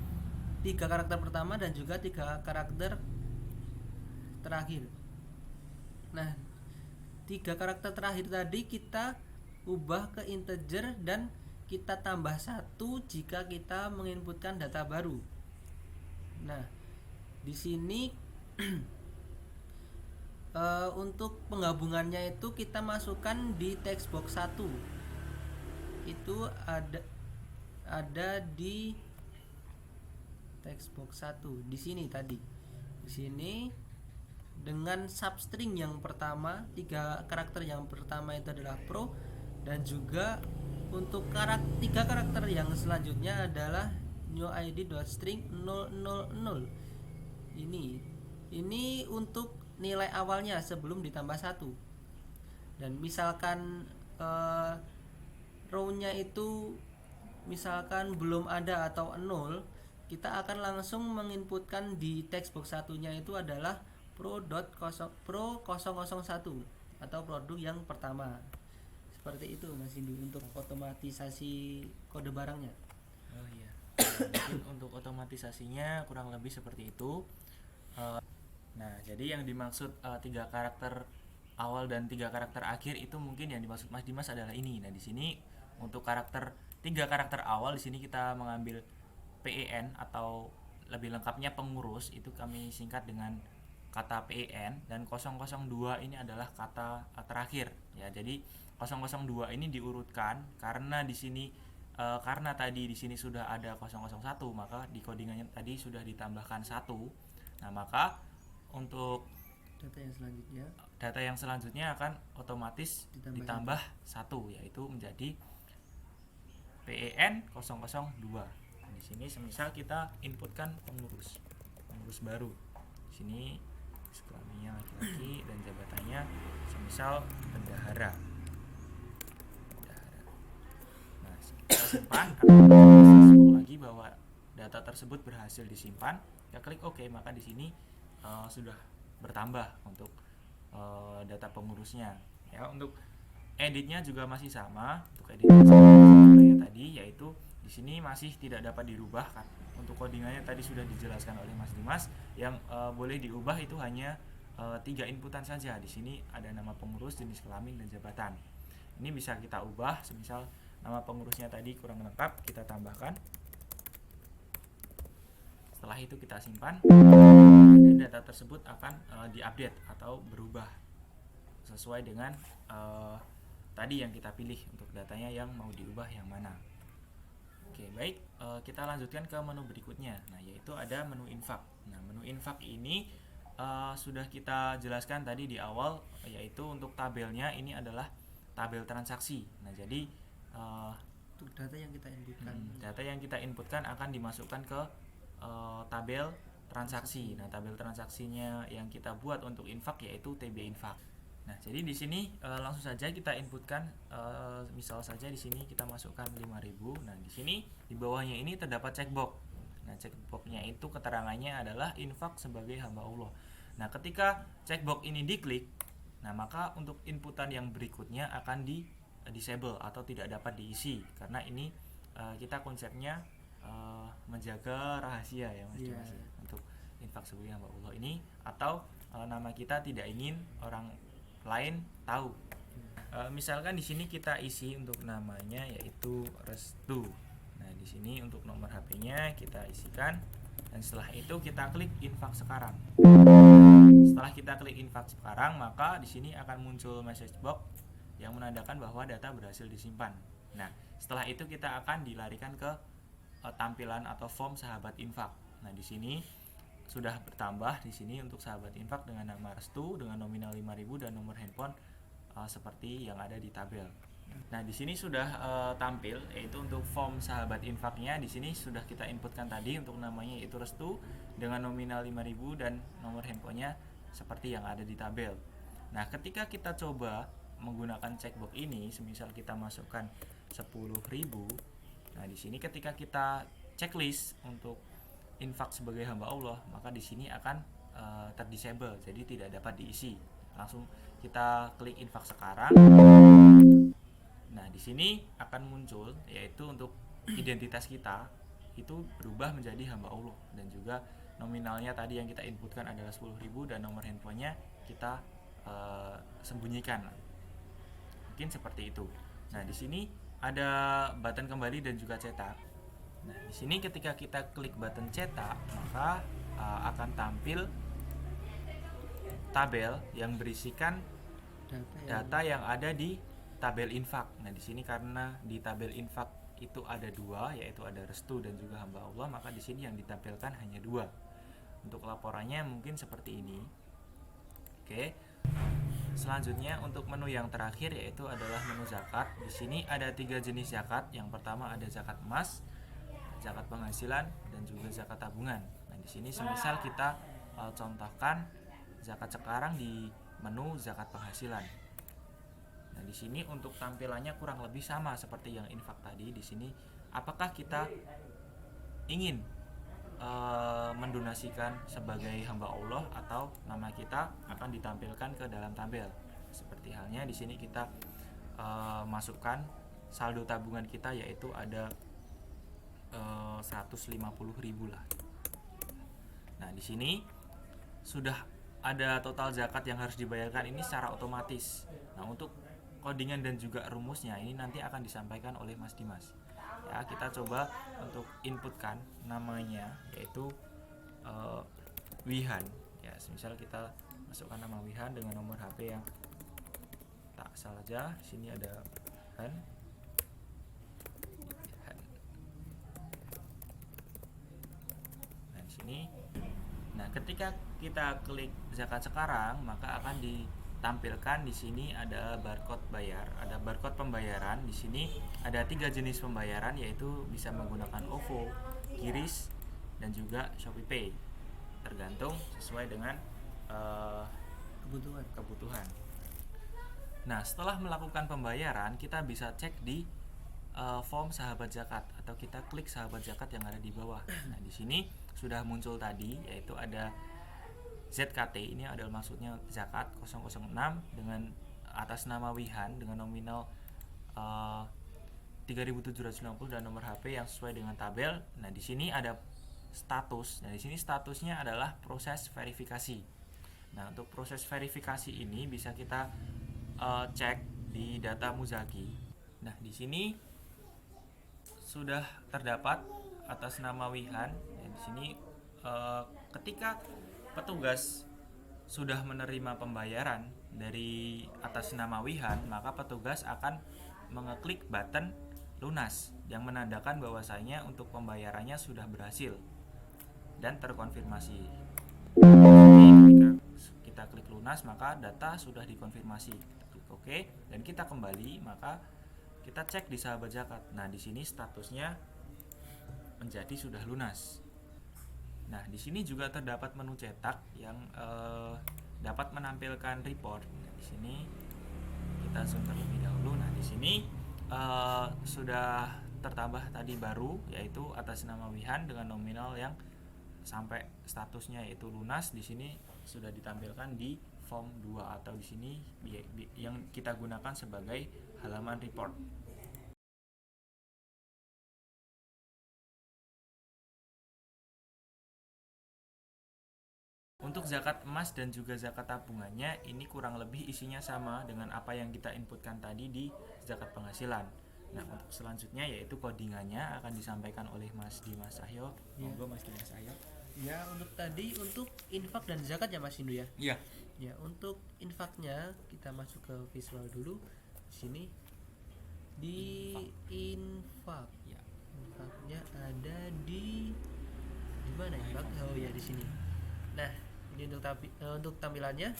karakter pertama dan juga 3 karakter terakhir. Nah, 3 karakter terakhir tadi kita ubah ke integer dan kita tambah 1 jika kita menginputkan data baru. Nah, di sini untuk penggabungannya itu kita masukkan di text box 1. Itu ada di text box 1 di sini tadi. Di sini dengan substring yang pertama, 3 karakter yang pertama itu adalah pro, dan juga untuk 3 karakter yang selanjutnya adalah newID.string 000. Ini untuk nilai awalnya sebelum ditambah 1. Dan misalkan row-nya itu misalkan belum ada atau 0, kita akan langsung menginputkan di text box satunya itu adalah pro.pro 001 atau produk yang pertama. Seperti itu Mas Indi untuk otomatisasi kode barangnya. Oh iya. Mungkin untuk otomatisasinya kurang lebih seperti itu. Nah, jadi yang dimaksud 3 karakter awal dan 3 karakter akhir itu mungkin yang dimaksud Mas Dimas adalah ini. Nah, di sini untuk 3 karakter awal di sini kita mengambil PEN atau lebih lengkapnya pengurus, itu kami singkat dengan kata PEN, dan 002 ini adalah kata terakhir ya. Jadi 002 ini diurutkan karena di sini karena tadi di sini sudah ada 001, maka di codingannya tadi sudah ditambahkan 1. Nah, maka untuk data yang selanjutnya akan otomatis ditambah 1, yaitu menjadi PEN 002. Nah, di sini semisal kita inputkan pengurus baru. Di sini kelaminnya laki-laki dan jabatannya semisal bendahara. Nah, kita simpan, akan lagi bahwa data tersebut berhasil disimpan. Kita klik OK, maka di sini sudah bertambah untuk data pengurusnya. Ya, untuk editnya juga masih sama. Untuk editnya kayak tadi, yaitu di sini masih tidak dapat dirubah kan. Untuk codingannya tadi sudah dijelaskan oleh Mas Dimas. Yang boleh diubah itu hanya 3 inputan saja. Di sini ada nama pengurus, jenis kelamin, dan jabatan. Ini bisa kita ubah, semisal nama pengurusnya tadi kurang lengkap, kita tambahkan. Setelah itu kita simpan, dan data tersebut akan diupdate atau berubah sesuai dengan tadi yang kita pilih untuk datanya yang mau diubah yang mana. Oke, baik, kita lanjutkan ke menu berikutnya. Nah, yaitu ada menu infak. Nah, menu infak ini sudah kita jelaskan tadi di awal, yaitu untuk tabelnya ini adalah tabel transaksi. Nah, jadi untuk data yang kita inputkan akan dimasukkan ke tabel transaksi. Nah, tabel transaksinya yang kita buat untuk infak yaitu TB infak. Nah, jadi di sini langsung saja kita inputkan, misal saja di sini kita masukkan 5.000. Nah, di sini di bawahnya ini terdapat checkbox. Nah, checkboxnya itu keterangannya adalah infak sebagai hamba Allah. Nah, ketika checkbox ini diklik, nah maka untuk inputan yang berikutnya akan disable atau tidak dapat diisi, karena ini kita konsepnya menjaga rahasia ya Mas Dimas, untuk infak sebagai hamba Allah ini, atau nama kita tidak ingin orang lain tahu. Misalkan di sini kita isi untuk namanya yaitu Restu. Nah, di sini untuk nomor HP-nya kita isikan, dan setelah itu kita klik infak sekarang. Setelah kita klik infak sekarang, maka di sini akan muncul message box yang menandakan bahwa data berhasil disimpan. Nah, setelah itu kita akan dilarikan ke tampilan atau form sahabat infak. Nah, di sini sudah bertambah di sini untuk sahabat infak dengan nama Restu dengan nominal 5.000 dan nomor handphone seperti yang ada di tabel. Nah, di sini sudah tampil, yaitu untuk form sahabat infaknya. Di sini sudah kita inputkan tadi untuk namanya yaitu Restu dengan nominal 5.000 dan nomor handphonenya seperti yang ada di tabel. Nah, ketika kita coba menggunakan checkbox ini, semisal kita masukkan 10.000. Nah, di sini ketika kita checklist untuk infak sebagai hamba Allah, maka di sini akan terdisable, jadi tidak dapat diisi. Langsung kita klik infak sekarang. Nah, di sini akan muncul yaitu untuk identitas kita itu berubah menjadi hamba Allah, dan juga nominalnya tadi yang kita inputkan adalah 10.000 dan nomor handphonenya kita sembunyikan. Mungkin seperti itu. Nah, di sini ada button kembali dan juga cetak. Nah, di sini ketika kita klik button cetak, maka akan tampil tabel yang berisikan data yang ada di tabel infak. Nah, di sini karena di tabel infak itu ada dua, yaitu ada Restu dan juga hamba Allah, maka di sini yang ditampilkan hanya dua. Untuk laporannya mungkin seperti ini. Oke. Selanjutnya untuk menu yang terakhir yaitu adalah menu zakat. Di sini ada 3 jenis zakat. Yang pertama ada zakat emas, zakat penghasilan, dan juga zakat tabungan. Nah, di sini semisal kita contohkan zakat sekarang di menu zakat penghasilan. Nah, di sini untuk tampilannya kurang lebih sama seperti yang infak tadi. Di sini apakah kita ingin mendonasikan sebagai hamba Allah atau nama kita akan ditampilkan ke dalam tabel. Seperti halnya di sini kita masukkan saldo tabungan kita yaitu ada 150.000 lah. Nah, di sini sudah ada total zakat yang harus dibayarkan ini secara otomatis. Nah, untuk codingan dan juga rumusnya ini nanti akan disampaikan oleh Mas Dimas. Ya, kita coba untuk inputkan namanya yaitu Wihan. Ya, misal kita masukkan nama Wihan dengan nomor HP yang tak salah aja. Di sini ada Wihan. Nah, di sini. Nah, ketika kita klik zakat sekarang, maka akan ditampilkan di sini ada barcode bayar, ada barcode pembayaran. Di sini ada 3 jenis pembayaran yaitu bisa menggunakan OVO, QRIS, dan juga ShopeePay. Tergantung sesuai dengan kebutuhan. Nah, setelah melakukan pembayaran, kita bisa cek di form sahabat zakat atau kita klik sahabat zakat yang ada di bawah. Nah, di sini sudah muncul tadi yaitu ada ZKT, ini adalah maksudnya zakat 006 dengan atas nama Wihan dengan nominal 3.790 dan nomor HP yang sesuai dengan tabel. Nah, di sini ada status. Nah, di sini statusnya adalah proses verifikasi. Nah, untuk proses verifikasi ini bisa kita cek di data Muzaki. Nah, di sini sudah terdapat atas nama Wihan. Di sini ketika petugas sudah menerima pembayaran dari atas nama Wihan, maka petugas akan mengeklik button lunas yang menandakan bahwasanya untuk pembayarannya sudah berhasil dan terkonfirmasi. Ketika kita klik lunas, maka data sudah dikonfirmasi. Klik OK dan kita kembali, maka kita cek di sahabat zakat. Nah, di sini statusnya menjadi sudah lunas. Nah, di sini juga terdapat menu cetak yang dapat menampilkan report. Nah, di sini kita zoom terlebih dahulu. Nah, di sini sudah tertambah tadi baru yaitu atas nama Wihan dengan nominal yang sampai statusnya yaitu lunas. Di sini sudah ditampilkan di form 2 atau di sini yang kita gunakan sebagai halaman report. Untuk zakat emas dan juga zakat tabungannya ini kurang lebih isinya sama dengan apa yang kita inputkan tadi di zakat penghasilan. Nah, untuk selanjutnya yaitu codingannya akan disampaikan oleh Mas Dimas Cahyo. Monggo Mas Dimas Cahyo. Ya, untuk tadi untuk infak dan zakat ya Mas Hindu ya. Iya. Ya, untuk infaknya kita masuk ke visual dulu. Di sini di infak. Ya, infaknya ada di mana ya? Oh ya, di sini. Nah, ini untuk tampilannya.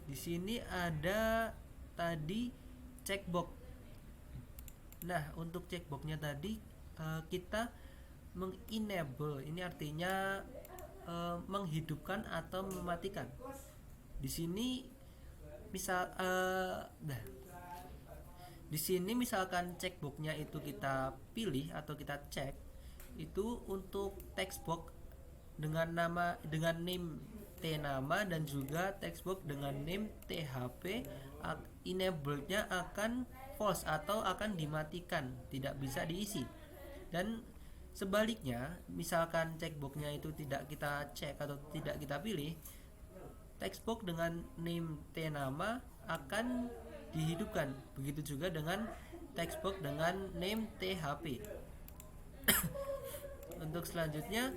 Di sini ada tadi checkbox Nah, untuk checkboxnya tadi kita mengenable, ini artinya menghidupkan atau mematikan. Di sini misal di sini misalkan checkboxnya itu kita pilih atau kita cek, itu untuk textbox dengan name T nama dan juga textbox dengan name THP, enable-nya akan false atau akan dimatikan, tidak bisa diisi. Dan sebaliknya, misalkan checkboxnya itu tidak kita cek atau tidak kita pilih, textbox dengan name T nama akan dihidupkan. Begitu juga dengan textbox dengan name THP. Untuk selanjutnya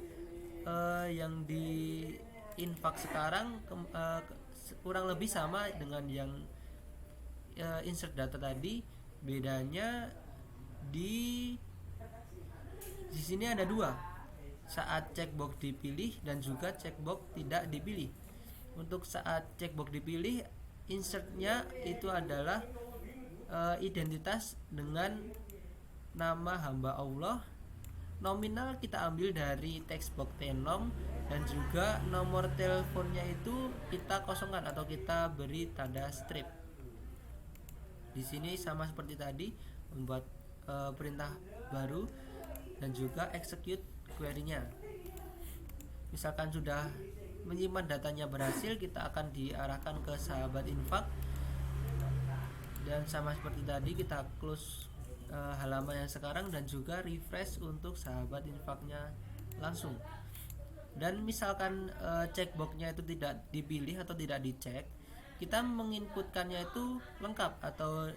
yang di infak sekarang kurang lebih sama dengan yang insert data tadi. Bedanya di sini ada dua, saat checkbox dipilih dan juga checkbox tidak dipilih. Untuk saat checkbox dipilih, insertnya itu adalah identitas dengan nama hamba Allah. Nominal kita ambil dari textbox tenom dan juga nomor teleponnya itu kita kosongkan atau kita beri tanda strip. Di sini sama seperti tadi, membuat perintah baru dan juga execute query-nya. Misalkan sudah menyimpan datanya berhasil, kita akan diarahkan ke sahabat infak dan sama seperti tadi kita close halaman yang sekarang dan juga refresh untuk sahabat infaknya langsung. Dan misalkan checkboxnya itu tidak dipilih atau tidak dicek, kita menginputkannya itu lengkap atau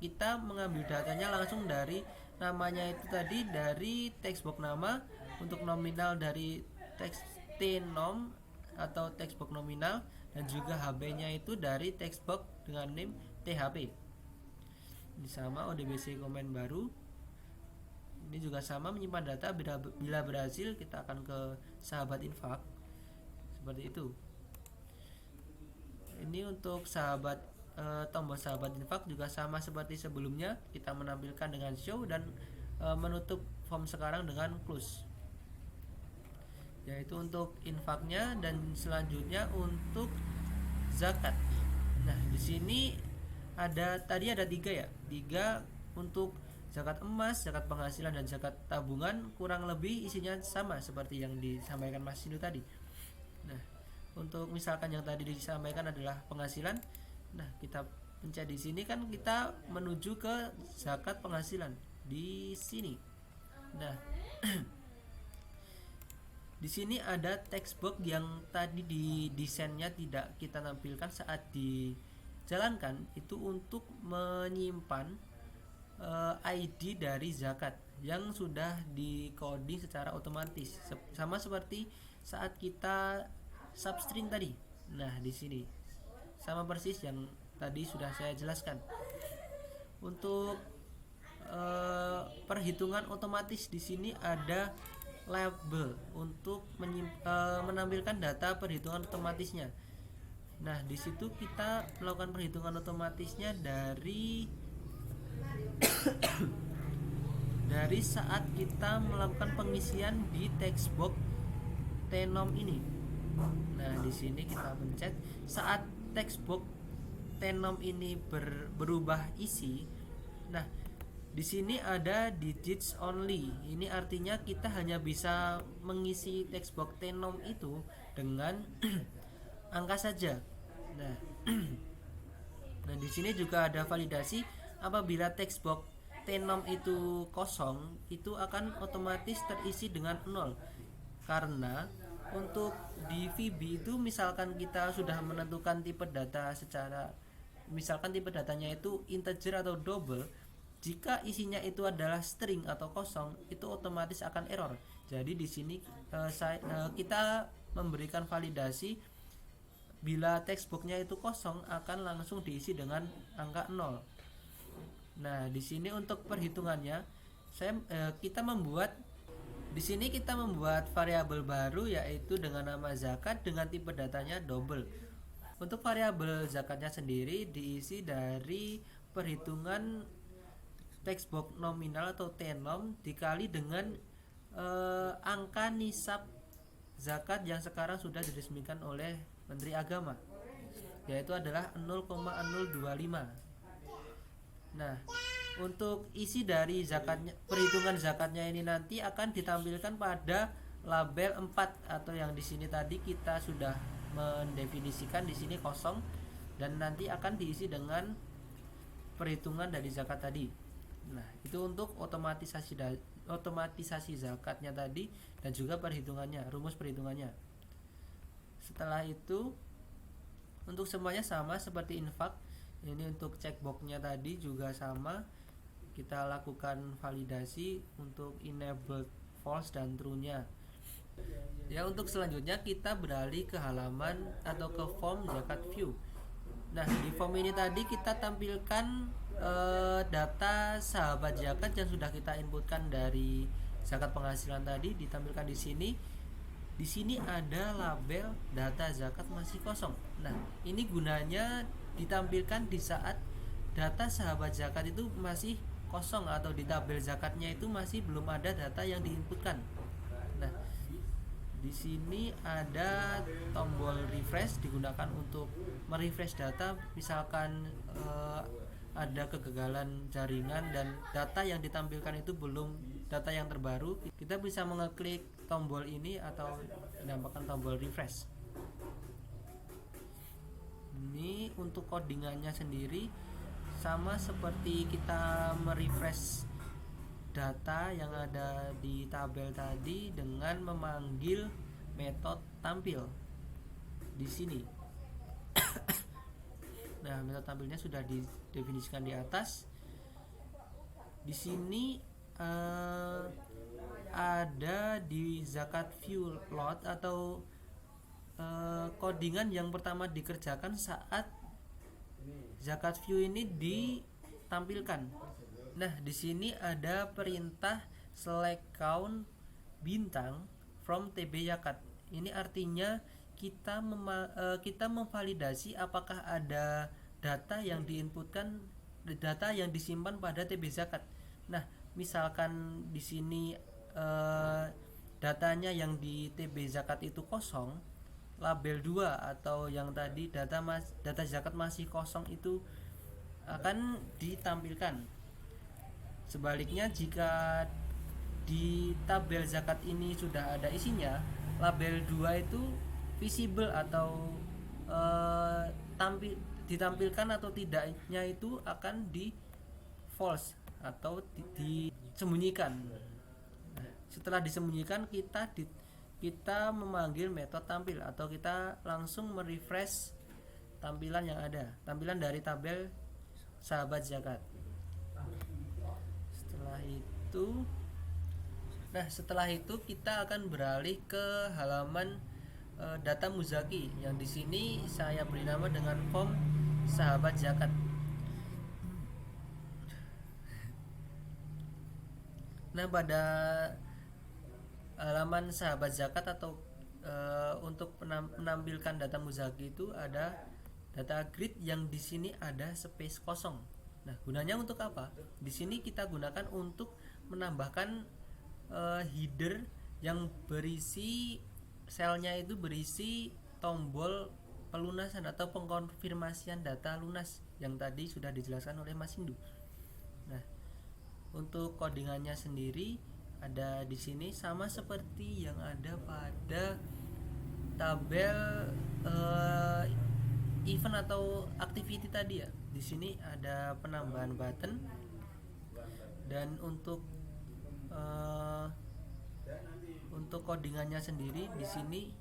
kita mengambil datanya langsung dari namanya itu tadi, dari textbox nama, untuk nominal dari text tnom atau textbox nominal, dan juga HB-nya itu dari textbox dengan name THP. Ini sama ODBC komen baru. Ini juga sama menyimpan data, bila berhasil kita akan ke sahabat infak seperti itu. Ini untuk tombol sahabat infak juga sama seperti sebelumnya, kita menampilkan dengan show dan menutup form sekarang dengan close, yaitu untuk infaknya. Dan selanjutnya untuk zakat. Nah, di sini tadi ada tiga untuk zakat emas, zakat penghasilan, dan zakat tabungan. Kurang lebih isinya sama seperti yang disampaikan Mas Sindu tadi. Nah, untuk misalkan yang tadi disampaikan adalah penghasilan. Nah, kita pencet di sini kan kita menuju ke zakat penghasilan di sini. Nah, di sini ada textbox yang tadi di desainnya tidak kita tampilkan saat dijalankan, itu untuk menyimpan ID dari zakat yang sudah di-coding secara otomatis, sama seperti saat kita substring tadi. Nah, di sini sama persis yang tadi sudah saya jelaskan. Untuk perhitungan otomatis di sini ada label untuk menampilkan data perhitungan otomatisnya. Nah, di situ kita melakukan perhitungan otomatisnya dari saat kita melakukan pengisian di textbox tenom ini. Nah, di sini kita pencet saat textbox tenom ini berubah isi. Nah, di sini ada digits only. Ini artinya kita hanya bisa mengisi textbox tenom itu dengan angka saja. Nah, dan di sini juga ada validasi. Apabila textbox tenom itu kosong, itu akan otomatis terisi dengan 0. Karena untuk di VB itu misalkan kita sudah menentukan tipe data misalkan tipe datanya itu integer atau double, jika isinya itu adalah string atau kosong, itu otomatis akan error. Jadi di sini kita memberikan validasi bila textboxnya itu kosong akan langsung diisi dengan angka 0. Nah, di sini untuk perhitungannya kita membuat variabel baru, yaitu dengan nama zakat dengan tipe datanya double. Untuk variabel zakatnya sendiri diisi dari perhitungan text box nominal atau T-nom dikali dengan angka nisab zakat yang sekarang sudah diresmikan oleh Menteri Agama, yaitu adalah 0,025. Nah, untuk isi dari zakatnya, perhitungan zakatnya ini nanti akan ditampilkan pada label 4 atau yang di sini tadi kita sudah mendefinisikan di sini kosong, dan nanti akan diisi dengan perhitungan dari zakat tadi. Nah, itu untuk otomatisasi zakatnya tadi dan juga perhitungannya, rumus perhitungannya. Setelah itu untuk semuanya sama seperti infak. Ini untuk checkboxnya tadi juga sama, kita lakukan validasi untuk enable false dan true-nya. Ya, untuk selanjutnya kita beralih ke halaman atau ke form zakat view. Nah, di form ini tadi kita tampilkan data sahabat zakat yang sudah kita inputkan dari zakat penghasilan tadi, ditampilkan di sini. Di sini ada label data zakat masih kosong. Nah, ini gunanya ditampilkan di saat data sahabat zakat itu masih kosong atau di tabel zakatnya itu masih belum ada data yang diinputkan. Nah, di sini ada tombol refresh digunakan untuk merefresh data. Misalkan ada kegagalan jaringan dan data yang ditampilkan itu belum data yang terbaru, kita bisa mengeklik tombol ini atau dinamakan tombol refresh. Ini untuk codingannya sendiri sama seperti kita merefresh data yang ada di tabel tadi dengan memanggil metode tampil di sini. Nah, metode tampilnya sudah didefinisikan di atas. Di sini ada di zakat view load atau codingan yang pertama dikerjakan saat zakat view ini ditampilkan. Nah, di sini ada perintah select count bintang from TB zakat. Ini artinya kita memvalidasi apakah ada data yang diinputkan, data yang disimpan pada TB zakat. Nah, misalkan di sini datanya yang di TB zakat itu kosong, label 2 atau yang tadi data zakat masih kosong itu akan ditampilkan. Sebaliknya, jika di tabel zakat ini sudah ada isinya, label 2 itu visible atau ditampilkan atau tidaknya itu akan di false atau disembunyikan. Setelah disembunyikan, kita memanggil metode tampil atau kita langsung merefresh tampilan yang ada, tampilan dari tabel sahabat zakat. Setelah itu kita akan beralih ke halaman data muzaki yang di sini saya beri nama dengan form sahabat zakat. Nah, pada halaman sahabat zakat atau untuk menampilkan data muzaki itu ada data grid yang di sini ada space kosong. Nah, gunanya untuk apa? Di sini kita gunakan untuk menambahkan header yang berisi selnya itu berisi tombol pelunasan atau pengkonfirmasian data lunas yang tadi sudah dijelaskan oleh Mas Hindu. Nah, untuk codingannya sendiri ada di sini sama seperti yang ada pada tabel event atau activity tadi ya. Di sini ada penambahan button, dan untuk codingannya sendiri di sini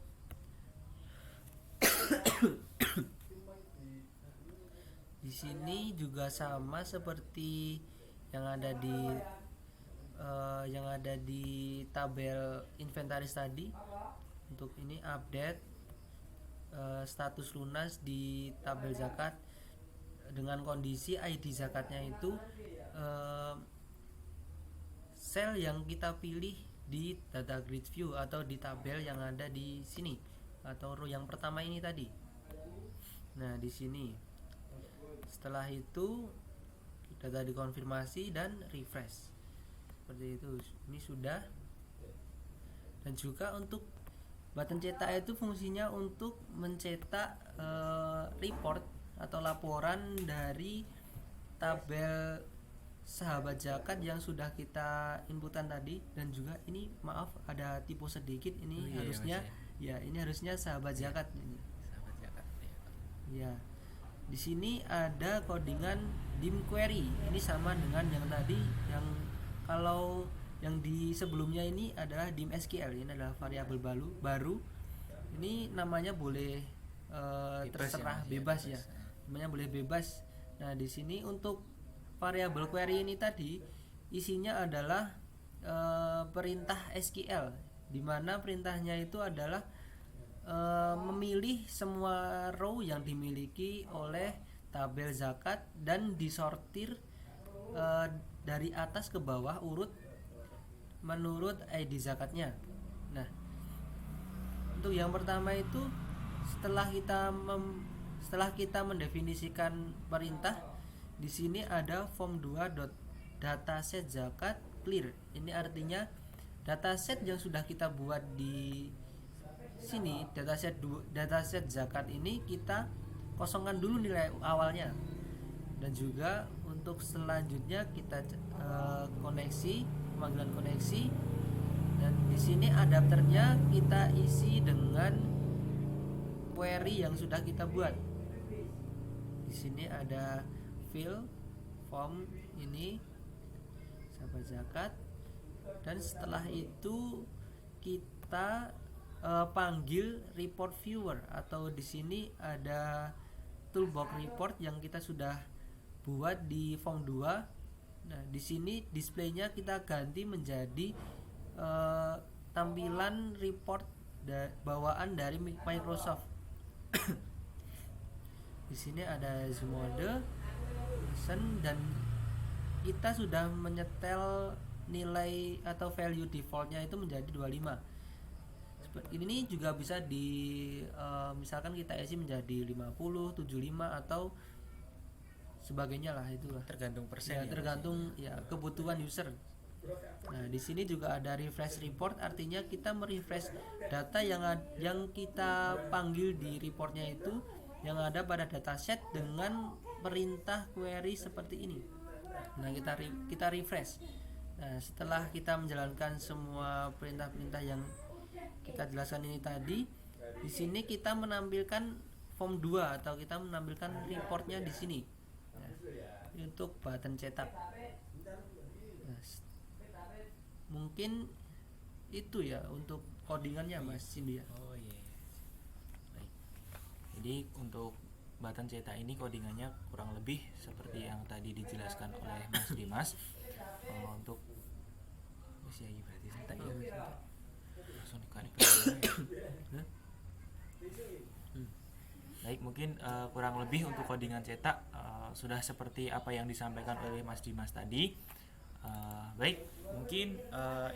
di sini juga sama seperti yang ada di tabel inventaris tadi. Untuk ini update status lunas di tabel zakat dengan kondisi ID zakatnya itu sel yang kita pilih di data grid view atau di tabel yang ada di sini atau row yang pertama ini tadi. Nah, di sini setelah itu data dikonfirmasi dan refresh seperti itu. Ini sudah. Dan juga untuk button cetak itu fungsinya untuk mencetak report atau laporan dari tabel sahabat zakat yang sudah kita inputan tadi. Dan juga ini maaf ada typo sedikit, ini harusnya ya ini harusnya sahabat zakat ini. Sahabat zakat. Ya. Di sini ada codingan dim query. Ini sama dengan yang tadi, yang kalau yang di sebelumnya ini adalah dim SQL. Ini adalah variabel baru. Ini namanya boleh terserah ya, bebas ya. Namanya boleh bebas. Nah, di sini untuk variabel query ini tadi isinya adalah perintah SQL, di mana perintahnya itu adalah memilih semua row yang dimiliki oleh tabel zakat dan disortir dari atas ke bawah urut menurut ID zakatnya. Nah, untuk yang pertama itu setelah kita mendefinisikan perintah, di sini ada form2.dataset zakat clear. Ini artinya dataset yang sudah kita buat di sini, dataset zakat ini kita kosongkan dulu nilai awalnya. Dan juga untuk selanjutnya kita pemanggilan koneksi, dan di sini adapternya kita isi dengan query yang sudah kita buat. Di sini ada fill form ini sahabat zakat, dan setelah itu kita panggil report viewer, atau di sini ada toolbox report yang kita sudah buat di form 2. Nah, di sini displaynya kita ganti menjadi tampilan report bawaan dari Microsoft. Di sini ada zoom mode, dan kita sudah menyetel nilai atau value defaultnya itu menjadi 25. Ini juga bisa misalkan kita isi menjadi 50, 75 atau sebagainya lah, itulah Tergantung persen. ya, tergantung ya kebutuhan user. Nah, di sini juga ada refresh report, artinya kita merefresh data yang kita panggil di reportnya itu yang ada pada dataset dengan perintah query seperti ini. Nah, kita refresh. Nah, setelah kita menjalankan semua perintah-perintah yang kita jelaskan ini tadi, di sini kita menampilkan form 2 atau kita menampilkan reportnya di sini. Nah, untuk button cetak. Nah, mungkin itu ya untuk codingannya Mas Cindy ya. Oh iya. Baik. Jadi untuk button cetak ini codingannya kurang lebih seperti yang tadi dijelaskan oleh Mas Dimas. Untuk ya berarti cetak ya. Langsung dikarik. Baik, mungkin kurang lebih untuk codingan cetak sudah seperti apa yang disampaikan oleh Mas Dimas tadi. Baik, mungkin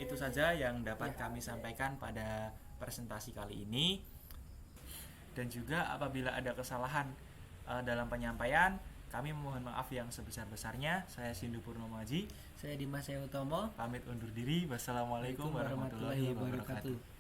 itu saja yang dapat kami sampaikan pada presentasi kali ini. Dan juga apabila ada kesalahan dalam penyampaian, kami mohon maaf yang sebesar-besarnya. Saya Sindu Purnomo Haji. Saya Dimas Utomo. Pamit undur diri. Wassalamualaikum warahmatullahi wabarakatuh.